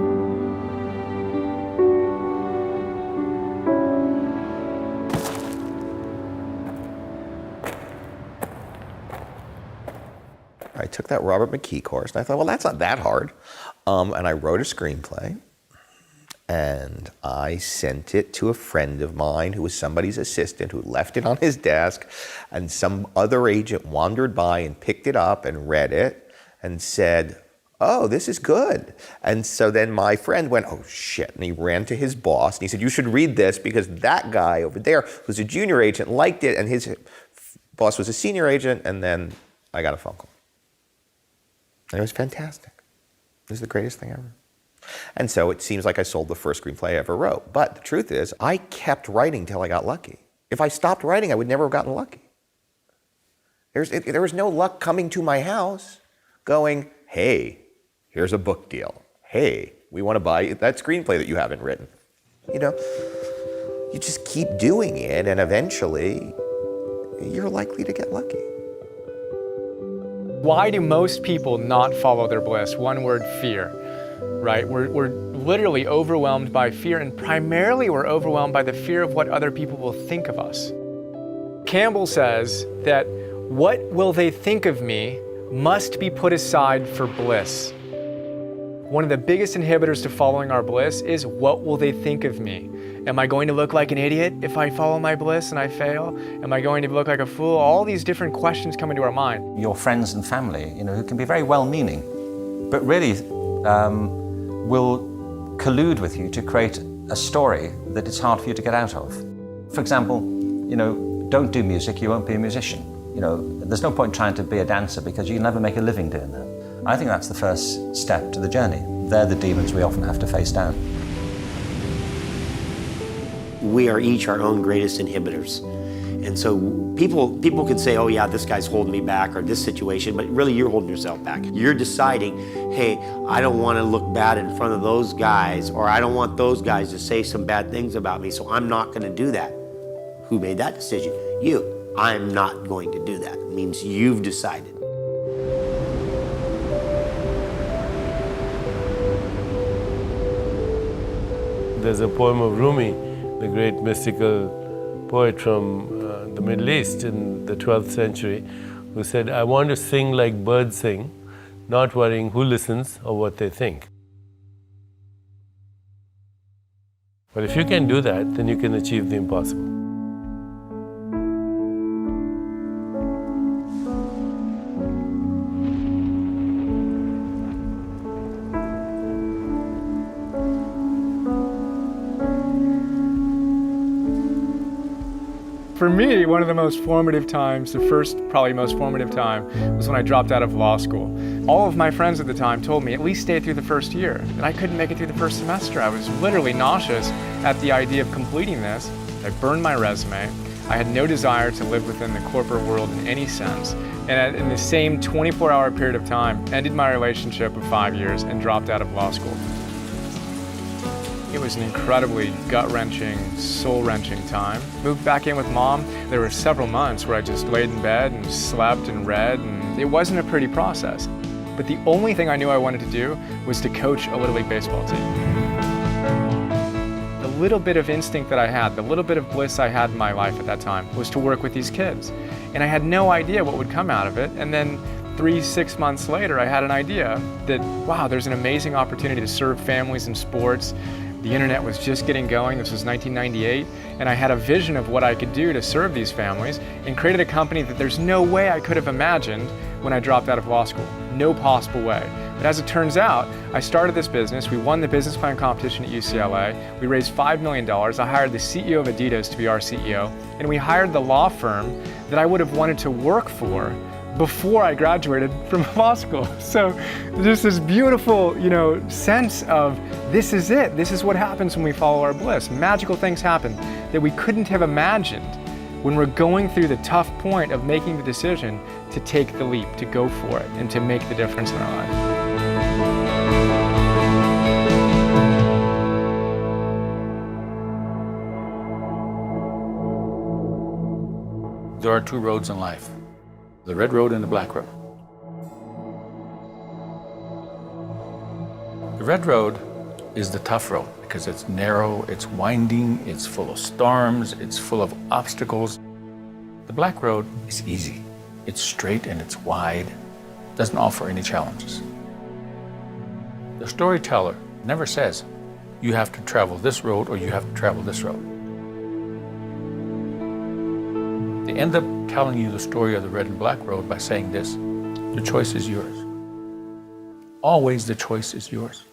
I took that Robert McKee course, and I thought, well, that's not that hard. And I wrote a screenplay, and I sent it to a friend of mine who was somebody's assistant who left it on his desk, and some other agent wandered by and picked it up and read it and said, oh, this is good. And so then my friend went, oh shit, and he ran to his boss and he said, you should read this because that guy over there who's a junior agent liked it, and his boss was a senior agent, and then I got a phone call. And it was fantastic. It was the greatest thing ever. And so it seems like I sold the first screenplay I ever wrote. But the truth is, I kept writing till I got lucky. If I stopped writing, I would never have gotten lucky. There was no luck coming to my house going, hey, here's a book deal. Hey, we want to buy that screenplay that you haven't written. You know, you just keep doing it, and eventually you're likely to get lucky. Why do most people not follow their bliss? One word, fear, right? We're literally overwhelmed by fear, and primarily we're overwhelmed by the fear of what other people will think of us. Campbell says that what will they think of me must be put aside for bliss. One of the biggest inhibitors to following our bliss is what will they think of me? Am I going to look like an idiot if I follow my bliss and I fail? Am I going to look like a fool? All these different questions come into our mind. Your friends and family, who can be very well-meaning, but really will collude with you to create a story that it's hard for you to get out of. For example, don't do music, you won't be a musician. There's no point trying to be a dancer because you'll never make a living doing that. I think that's the first step to the journey. They're the demons we often have to face down. We are each our own greatest inhibitors. And so people could say, oh yeah, this guy's holding me back, or this situation, but really you're holding yourself back. You're deciding, hey, I don't want to look bad in front of those guys, or I don't want those guys to say some bad things about me, so I'm not going to do that. Who made that decision? You. I'm not going to do that. It means you've decided. There's a poem of Rumi, the great mystical poet from the Middle East in the 12th century, who said, I want to sing like birds sing, not worrying who listens or what they think. But if you can do that, then you can achieve the impossible. For me, one of the most formative times, the first probably most formative time, was when I dropped out of law school. All of my friends at the time told me, at least stay through the first year. And I couldn't make it through the first semester. I was literally nauseous at the idea of completing this. I burned my resume. I had no desire to live within the corporate world in any sense. And in the same 24-hour period of time, ended my relationship of 5 years and dropped out of law school. It was an incredibly gut-wrenching, soul-wrenching time. Moved back in with Mom. There were several months where I just laid in bed and slept and read, and it wasn't a pretty process. But the only thing I knew I wanted to do was to coach a Little League baseball team. The little bit of instinct that I had, the little bit of bliss I had in my life at that time was to work with these kids. And I had no idea what would come out of it. And then 3-6 months later, I had an idea that, wow, there's an amazing opportunity to serve families in sports. The internet was just getting going. This was 1998, and I had a vision of what I could do to serve these families and created a company that there's no way I could have imagined when I dropped out of law school. No possible way. But as it turns out, I started this business. We won the business plan competition at UCLA. We raised $5 million. I hired the CEO of Adidas to be our CEO, and we hired the law firm that I would have wanted to work for before I graduated from law school. So just this beautiful, sense of this is it. This is what happens when we follow our bliss. Magical things happen that we couldn't have imagined when we're going through the tough point of making the decision to take the leap, to go for it, and to make the difference in our life. There are two roads in life. The red road and the black road. The red road is the tough road because it's narrow, it's winding, it's full of storms, it's full of obstacles. The black road is easy. It's straight and it's wide. doesn't offer any challenges. The storyteller never says, you have to travel this road or you have to travel this road. They end up telling you the story of the red and black road by saying this: the choice is yours. Always the choice is yours.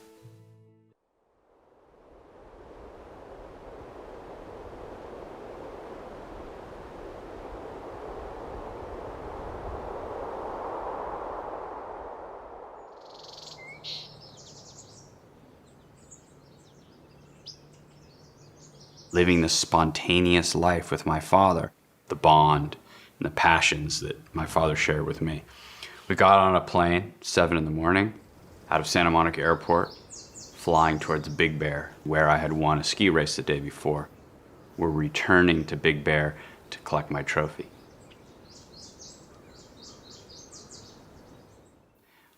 Living this spontaneous life with my father, the bond and the passions that my father shared with me. We got on a plane, 7 in the morning, out of Santa Monica Airport, flying towards Big Bear, where I had won a ski race the day before. We're returning to Big Bear to collect my trophy.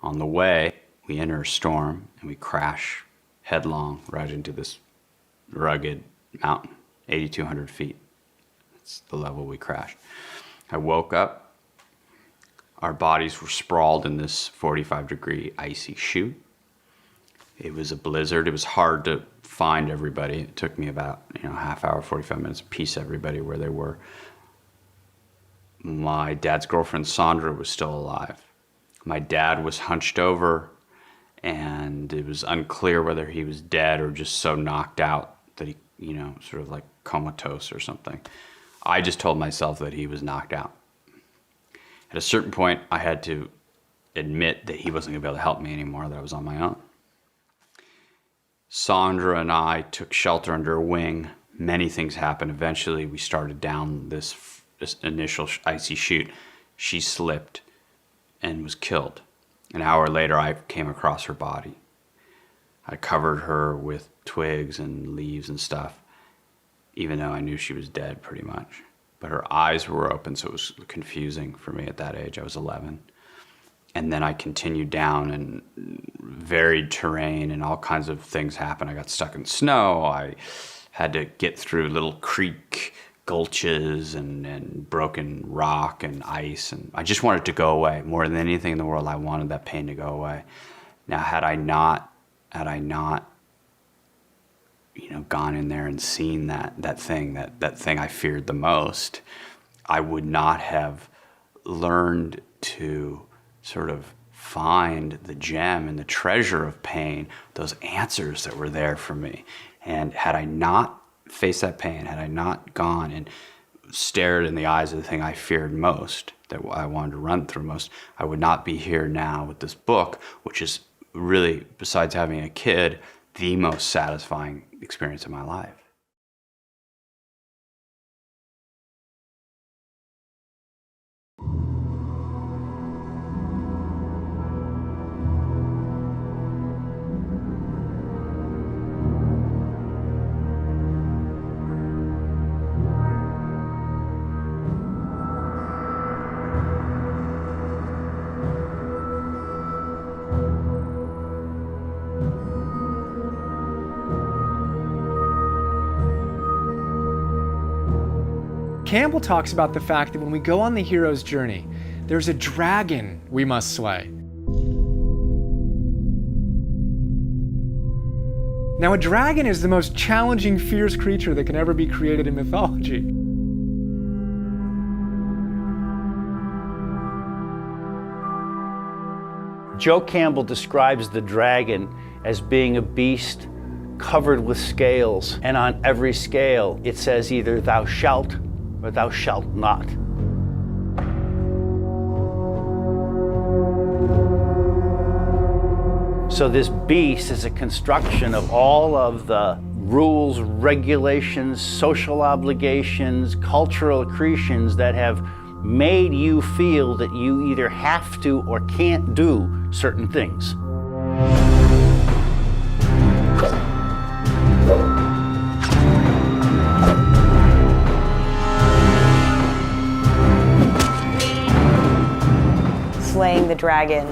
On the way, we enter a storm and we crash headlong right into this rugged mountain, 8,200 feet. That's the level we crashed. I woke up. Our bodies were sprawled in this 45-degree icy chute. It was a blizzard. It was hard to find everybody. It took me about half hour, 45 minutes to piece everybody where they were. My dad's girlfriend, Sandra, was still alive. My dad was hunched over, and it was unclear whether he was dead or just so knocked out that he, sort of like comatose or something. I just told myself that he was knocked out. At a certain point, I had to admit that he wasn't gonna be able to help me anymore, that I was on my own. Sandra and I took shelter under a wing. Many things happened. Eventually, we started down this initial icy chute. She slipped and was killed. An hour later, I came across her body. I covered her with twigs and leaves and stuff, even though I knew she was dead pretty much. But her eyes were open, so it was confusing for me at that age. I was 11. And then I continued down, and varied terrain and all kinds of things happened. I got stuck in snow. I had to get through little creek gulches and broken rock and ice, and I just wanted it to go away. More than anything in the world, I wanted that pain to go away. Now, had I not gone in there and seen that thing I feared the most, I would not have learned to sort of find the gem and the treasure of pain, those answers that were there for me. And had I not faced that pain, had I not gone and stared in the eyes of the thing I feared most, that I wanted to run through most, I would not be here now with this book, which is really, besides having a kid, the most satisfying experience of my life. Campbell talks about the fact that when we go on the hero's journey, there's a dragon we must slay. Now, a dragon is the most challenging, fierce creature that can ever be created in mythology. Joe Campbell describes the dragon as being a beast covered with scales, and on every scale it says either thou shalt or thou shalt not. So this beast is a construction of all of the rules, regulations, social obligations, cultural accretions that have made you feel that you either have to or can't do certain things. Slaying the dragon,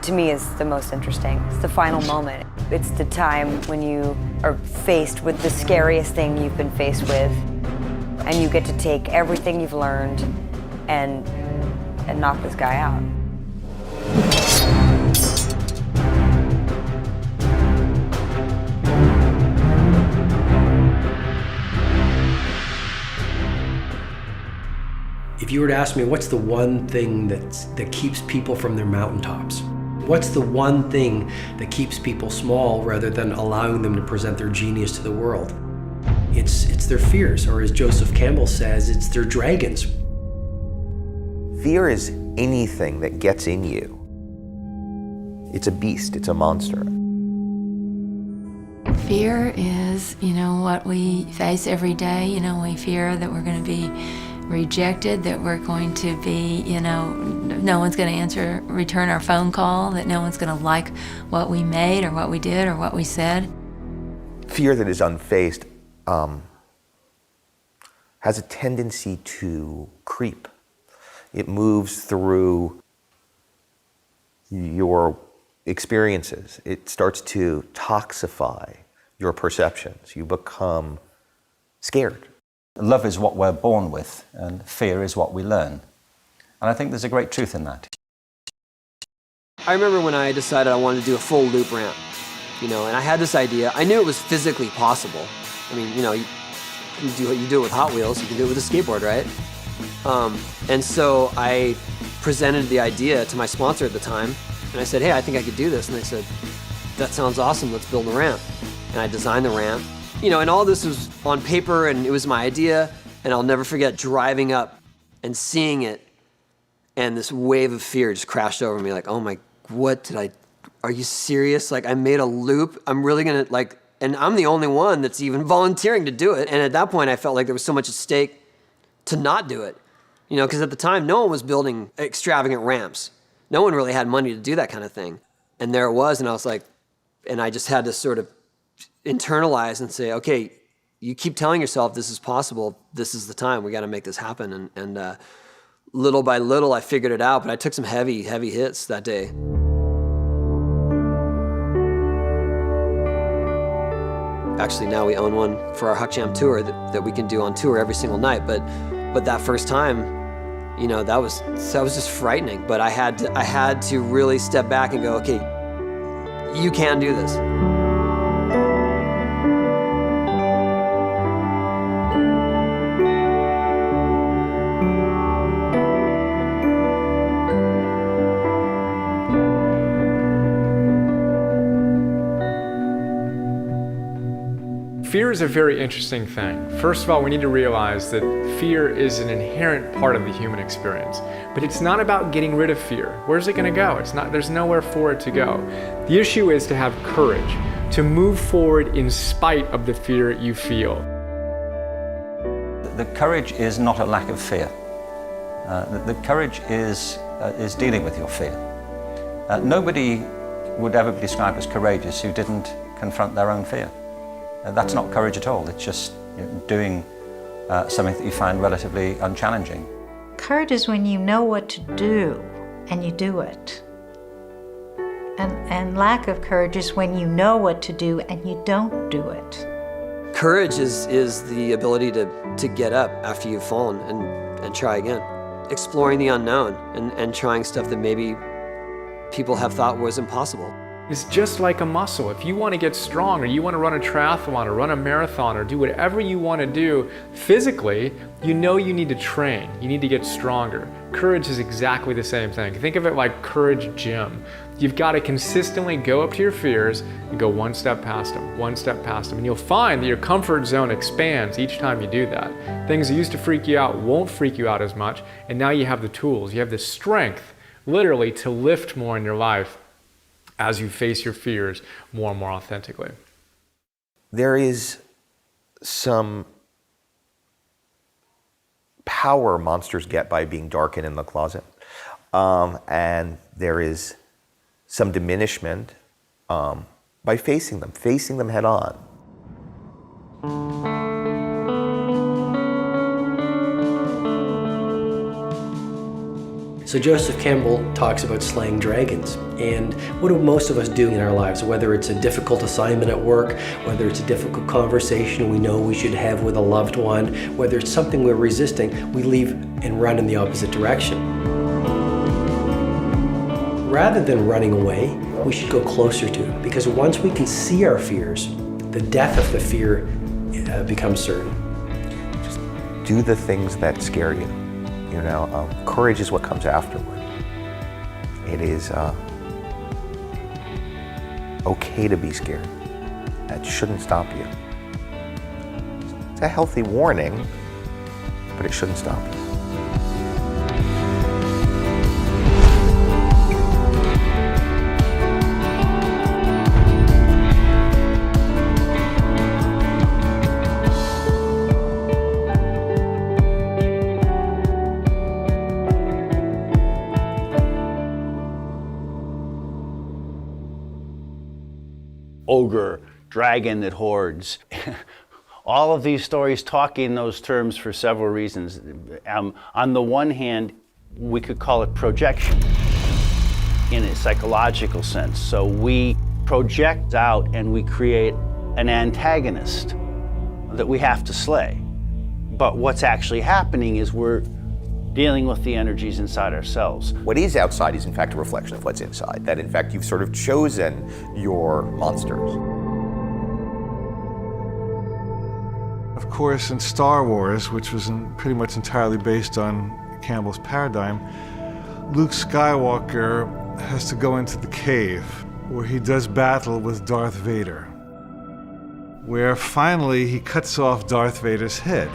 to me, is the most interesting. It's the final moment. It's the time when you are faced with the scariest thing you've been faced with, and you get to take everything you've learned and knock this guy out. If you were to ask me, what's the one thing that keeps people from their mountaintops? What's the one thing that keeps people small rather than allowing them to present their genius to the world? It's their fears, or as Joseph Campbell says, it's their dragons. Fear is anything that gets in you. It's a beast, it's a monster. Fear is, what we face every day. We fear that we're going to be rejected, that we're going to be, no one's going to return our phone call, that no one's going to like what we made or what we did or what we said. Fear that is unfaced has a tendency to creep. It moves through your experiences. It starts to toxify your perceptions. You become scared. Love is what we're born with, and fear is what we learn. And I think there's a great truth in that. I remember when I decided I wanted to do a full loop ramp, and I had this idea. I knew it was physically possible. I mean, you do it with Hot Wheels, you can do it with a skateboard, right? And so I presented the idea to my sponsor at the time, and I said, hey, I think I could do this. And they said, that sounds awesome, let's build a ramp. And I designed the ramp. And all this was on paper, and it was my idea, and I'll never forget driving up and seeing it, and this wave of fear just crashed over me, like, oh my, are you serious? Like, I made a loop, I'm really gonna, and I'm the only one that's even volunteering to do it. And at that point, I felt like there was so much at stake to not do it. Because at the time, no one was building extravagant ramps. No one really had money to do that kind of thing. And there it was, and I was like, and I just had to sort of internalize and say, okay, you keep telling yourself this is possible, this is the time, we got to make this happen. And little by little, I figured it out, but I took some heavy hits that day. Actually, now we own one for our Huckjam tour that we can do on tour every single night. But that first time, that was just frightening. But I had to really step back and go, okay, you can do this. Fear is a very interesting thing. First of all, we need to realize that fear is an inherent part of the human experience. But it's not about getting rid of fear. Where's it going to go? There's nowhere for it to go. The issue is to have courage, to move forward in spite of the fear you feel. The courage is not a lack of fear. The courage is dealing with your fear. Nobody would ever be described as courageous who didn't confront their own fear. That's not courage at all. It's just doing something that you find relatively unchallenging. Courage is when you know what to do and you do it. And lack of courage is when you know what to do and you don't do it. Courage is the ability to get up after you've fallen and try again. Exploring the unknown and trying stuff that maybe people have thought was impossible. It's just like a muscle. If you want to get strong, or you want to run a triathlon or run a marathon or do whatever you want to do physically, you need to train. You need to get stronger. Courage is exactly the same thing. Think of it like courage gym. You've got to consistently go up to your fears and go one step past them, one step past them. And you'll find that your comfort zone expands each time you do that. Things that used to freak you out won't freak you out as much. And now you have the tools. You have the strength, literally, to lift more in your life as you face your fears more and more authentically. There is some power monsters get by being darkened in the closet. And there is some diminishment by facing them head on. So Joseph Campbell talks about slaying dragons. And what do most of us do in our lives? Whether it's a difficult assignment at work, whether it's a difficult conversation we know we should have with a loved one, whether it's something we're resisting, we leave and run in the opposite direction. Rather than running away, we should go closer to it, because once we can see our fears, the death of the fear becomes certain. Just do the things that scare you. You know, courage is what comes afterward. It is okay to be scared. That shouldn't stop you. It's a healthy warning, but it shouldn't stop you. Ogre, dragon that hoards. All of these stories talk in those terms for several reasons. On the one hand, we could call it projection in a psychological sense. So we project out and we create an antagonist that we have to slay. But what's actually happening is we're dealing with the energies inside ourselves. What is outside is in fact a reflection of what's inside, that in fact you've sort of chosen your monsters. Of course, in Star Wars, which was pretty much entirely based on Campbell's paradigm, Luke Skywalker has to go into the cave where he does battle with Darth Vader, where finally he cuts off Darth Vader's head.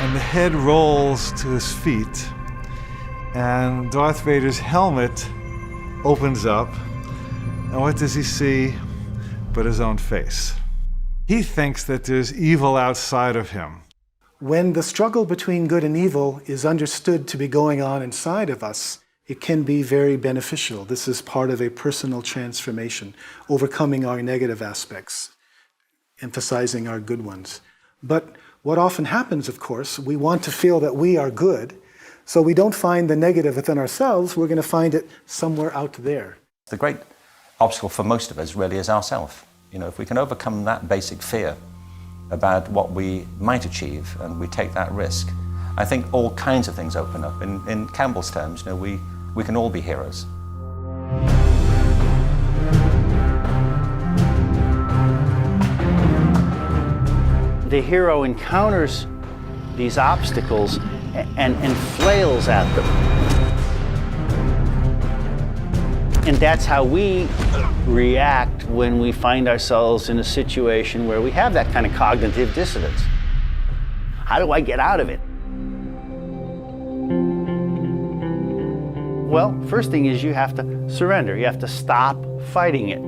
And the head rolls to his feet, and Darth Vader's helmet opens up, and what does he see but his own face? He thinks that there's evil outside of him. When the struggle between good and evil is understood to be going on inside of us, it can be very beneficial. This is part of a personal transformation, overcoming our negative aspects, emphasizing our good ones. But what often happens, of course, we want to feel that we are good, so we don't find the negative within ourselves, we're going to find it somewhere out there. The great obstacle for most of us really is ourself. You know, if we can overcome that basic fear about what we might achieve and we take that risk, I think all kinds of things open up. In Campbell's terms, you know, we can all be heroes. The hero encounters these obstacles and flails at them. And that's how we react when we find ourselves in a situation where we have that kind of cognitive dissonance. How do I get out of it? Well, first thing is you have to surrender. You have to stop fighting it.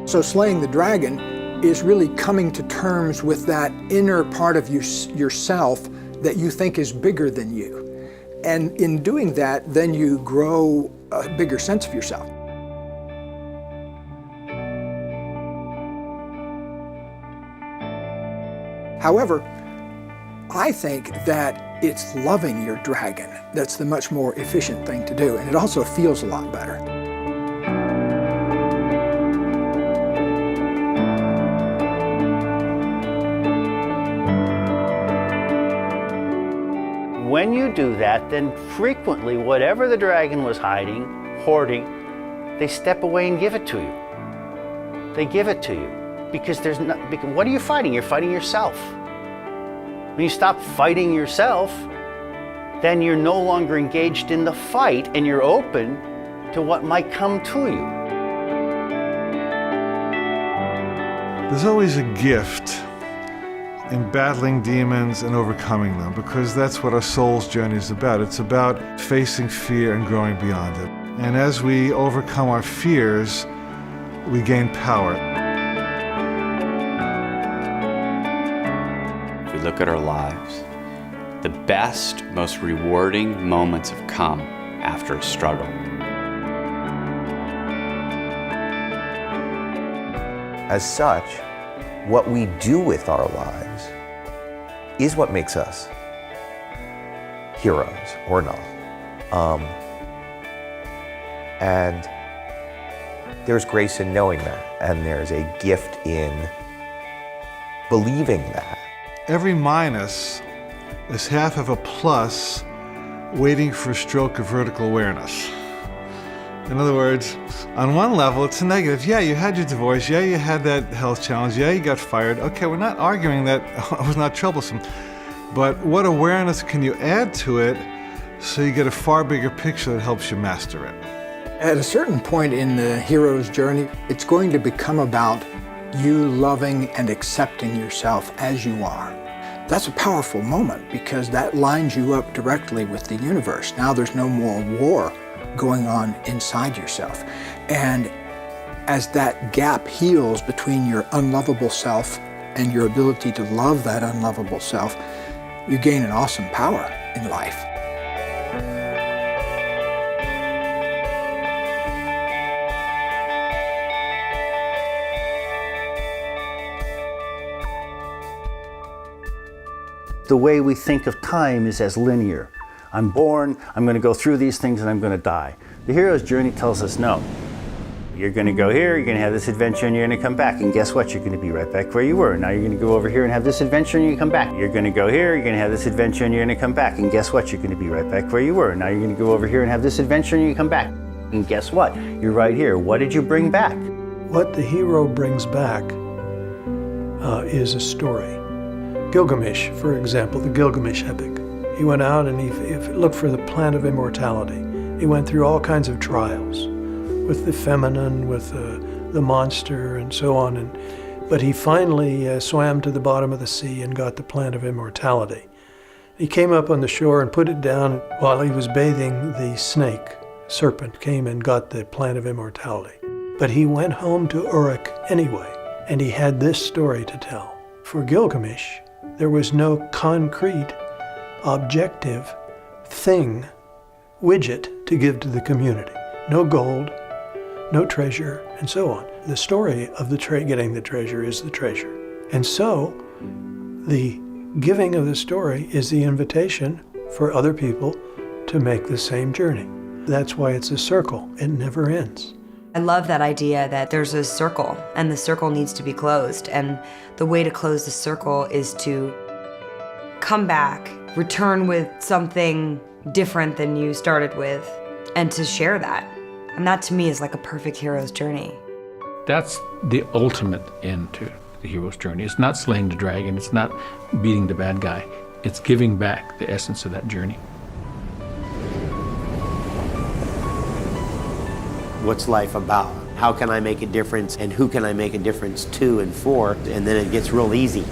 So slaying the dragon is really coming to terms with that inner part of yourself that you think is bigger than you. And in doing that, then you grow a bigger sense of yourself. However, I think that it's loving your dragon that's the much more efficient thing to do, and it also feels a lot better. When you do that, then frequently whatever the dragon was hiding, hoarding, they step away and give it to you. They give it to you. Because what are you fighting? You're fighting yourself. When you stop fighting yourself, then you're no longer engaged in the fight and you're open to what might come to you. There's always a gift in battling demons and overcoming them, because that's what our soul's journey is about. It's about facing fear and growing beyond it. And as we overcome our fears, we gain power. If we look at our lives, the best, most rewarding moments have come after a struggle. As such, what we do with our lives is what makes us heroes or not. And there's grace in knowing that, and there's a gift in believing that. Every minus is half of a plus waiting for a stroke of vertical awareness. In other words, on one level, it's a negative. Yeah, you had your divorce. Yeah, you had that health challenge. Yeah, you got fired. Okay, we're not arguing that it was not troublesome. But what awareness can you add to it so you get a far bigger picture that helps you master it? At a certain point in the hero's journey, it's going to become about you loving and accepting yourself as you are. That's a powerful moment because that lines you up directly with the universe. Now there's no more war going on inside yourself. And as that gap heals between your unlovable self and your ability to love that unlovable self, you gain an awesome power in life. The way we think of time is as linear. I'm born, I'm going to go through these things, and I'm going to die. The hero's journey tells us no. You're going to go here, you're going to have this adventure, and you're going to come back. And guess what? You're going to be right back where you were. Now you're going to go over here and have this adventure, and you come back. You're going to go here, you're going to have this adventure, and you're going to come back. And guess what? You're going to be right back where you were. Now you're going to go over here and have this adventure, and you come back. And guess what? You're right here. What did you bring back? What the hero brings back is a story. Gilgamesh, for example, the Gilgamesh epic. He went out and he looked for the plant of immortality. He went through all kinds of trials with the feminine, with the monster, and so on. But he finally swam to the bottom of the sea and got the plant of immortality. He came up on the shore and put it down. While he was bathing, the serpent came and got the plant of immortality. But he went home to Uruk anyway, and he had this story to tell. For Gilgamesh, there was no concrete, objective thing, widget to give to the community. No gold, no treasure, and so on. The story of getting the treasure is the treasure. And so, the giving of the story is the invitation for other people to make the same journey. That's why it's a circle. It never ends. I love that idea that there's a circle and the circle needs to be closed. And the way to close the circle is to come back, return with something different than you started with, and to share that. And that to me is like a perfect hero's journey. That's the ultimate end to the hero's journey. It's not slaying the dragon, it's not beating the bad guy. It's giving back the essence of that journey. What's life about? How can I make a difference, and who can I make a difference to and for? And then it gets real easy.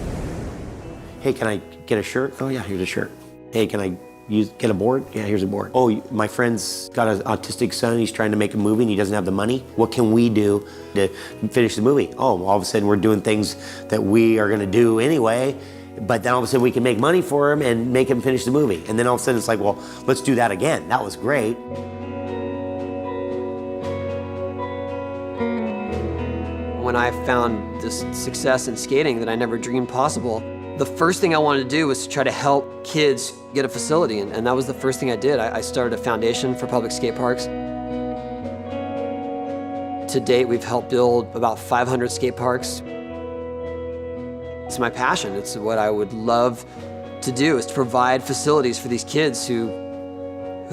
Hey, can I get a shirt? Oh yeah, here's a shirt. Hey, can I get a board? Yeah, here's a board. Oh, my friend's got an autistic son, he's trying to make a movie and he doesn't have the money. What can we do to finish the movie? Oh, all of a sudden we're doing things that we are gonna do anyway, but then all of a sudden we can make money for him and make him finish the movie. And then all of a sudden it's like, well, let's do that again. That was great. When I found this success in skating that I never dreamed possible, the first thing I wanted to do was to try to help kids get a facility, and that was the first thing I did. I started a foundation for public skate parks. To date, we've helped build about 500 skate parks. It's my passion. It's what I would love to do, is to provide facilities for these kids who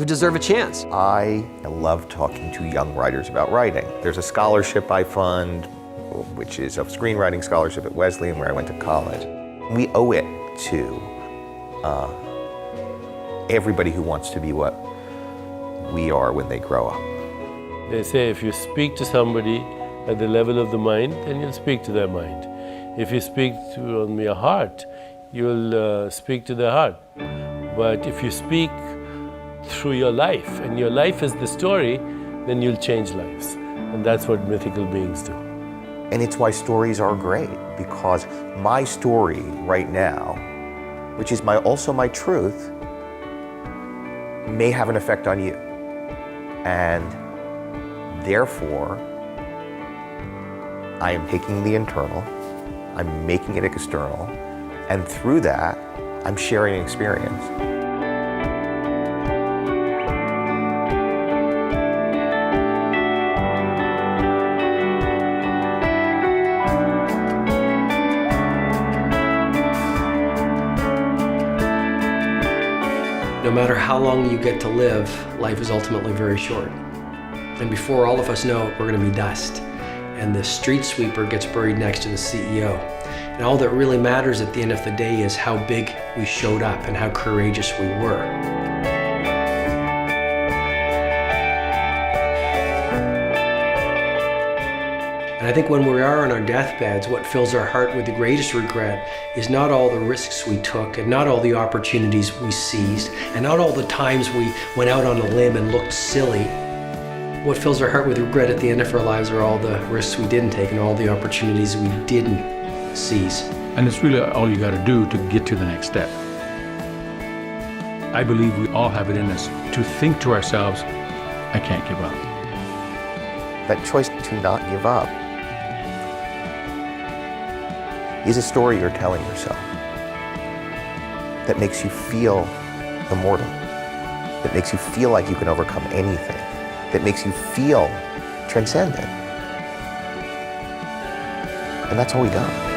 deserve a chance. I love talking to young writers about writing. There's a scholarship I fund, which is a screenwriting scholarship at Wesleyan, where I went to college. We owe it to everybody who wants to be what we are when they grow up. They say if you speak to somebody at the level of the mind, then you'll speak to their mind. If you speak on your heart, you'll speak to their heart. But if you speak through your life, and your life is the story, then you'll change lives. And that's what mythical beings do. And it's why stories are great, because my story right now, which is also my truth, may have an effect on you. And therefore, I am taking the internal, I'm making it external, and through that, I'm sharing an experience. No matter how long you get to live, life is ultimately very short. And before all of us know it, we're going to be dust. And the street sweeper gets buried next to the CEO. And all that really matters at the end of the day is how big we showed up and how courageous we were. And I think when we are on our deathbeds, what fills our heart with the greatest regret is not all the risks we took and not all the opportunities we seized and not all the times we went out on a limb and looked silly. What fills our heart with regret at the end of our lives are all the risks we didn't take and all the opportunities we didn't seize. And it's really all you got to do to get to the next step. I believe we all have it in us to think to ourselves, I can't give up. That choice to not give up is a story you're telling yourself that makes you feel immortal, that makes you feel like you can overcome anything, that makes you feel transcendent. And that's all we got.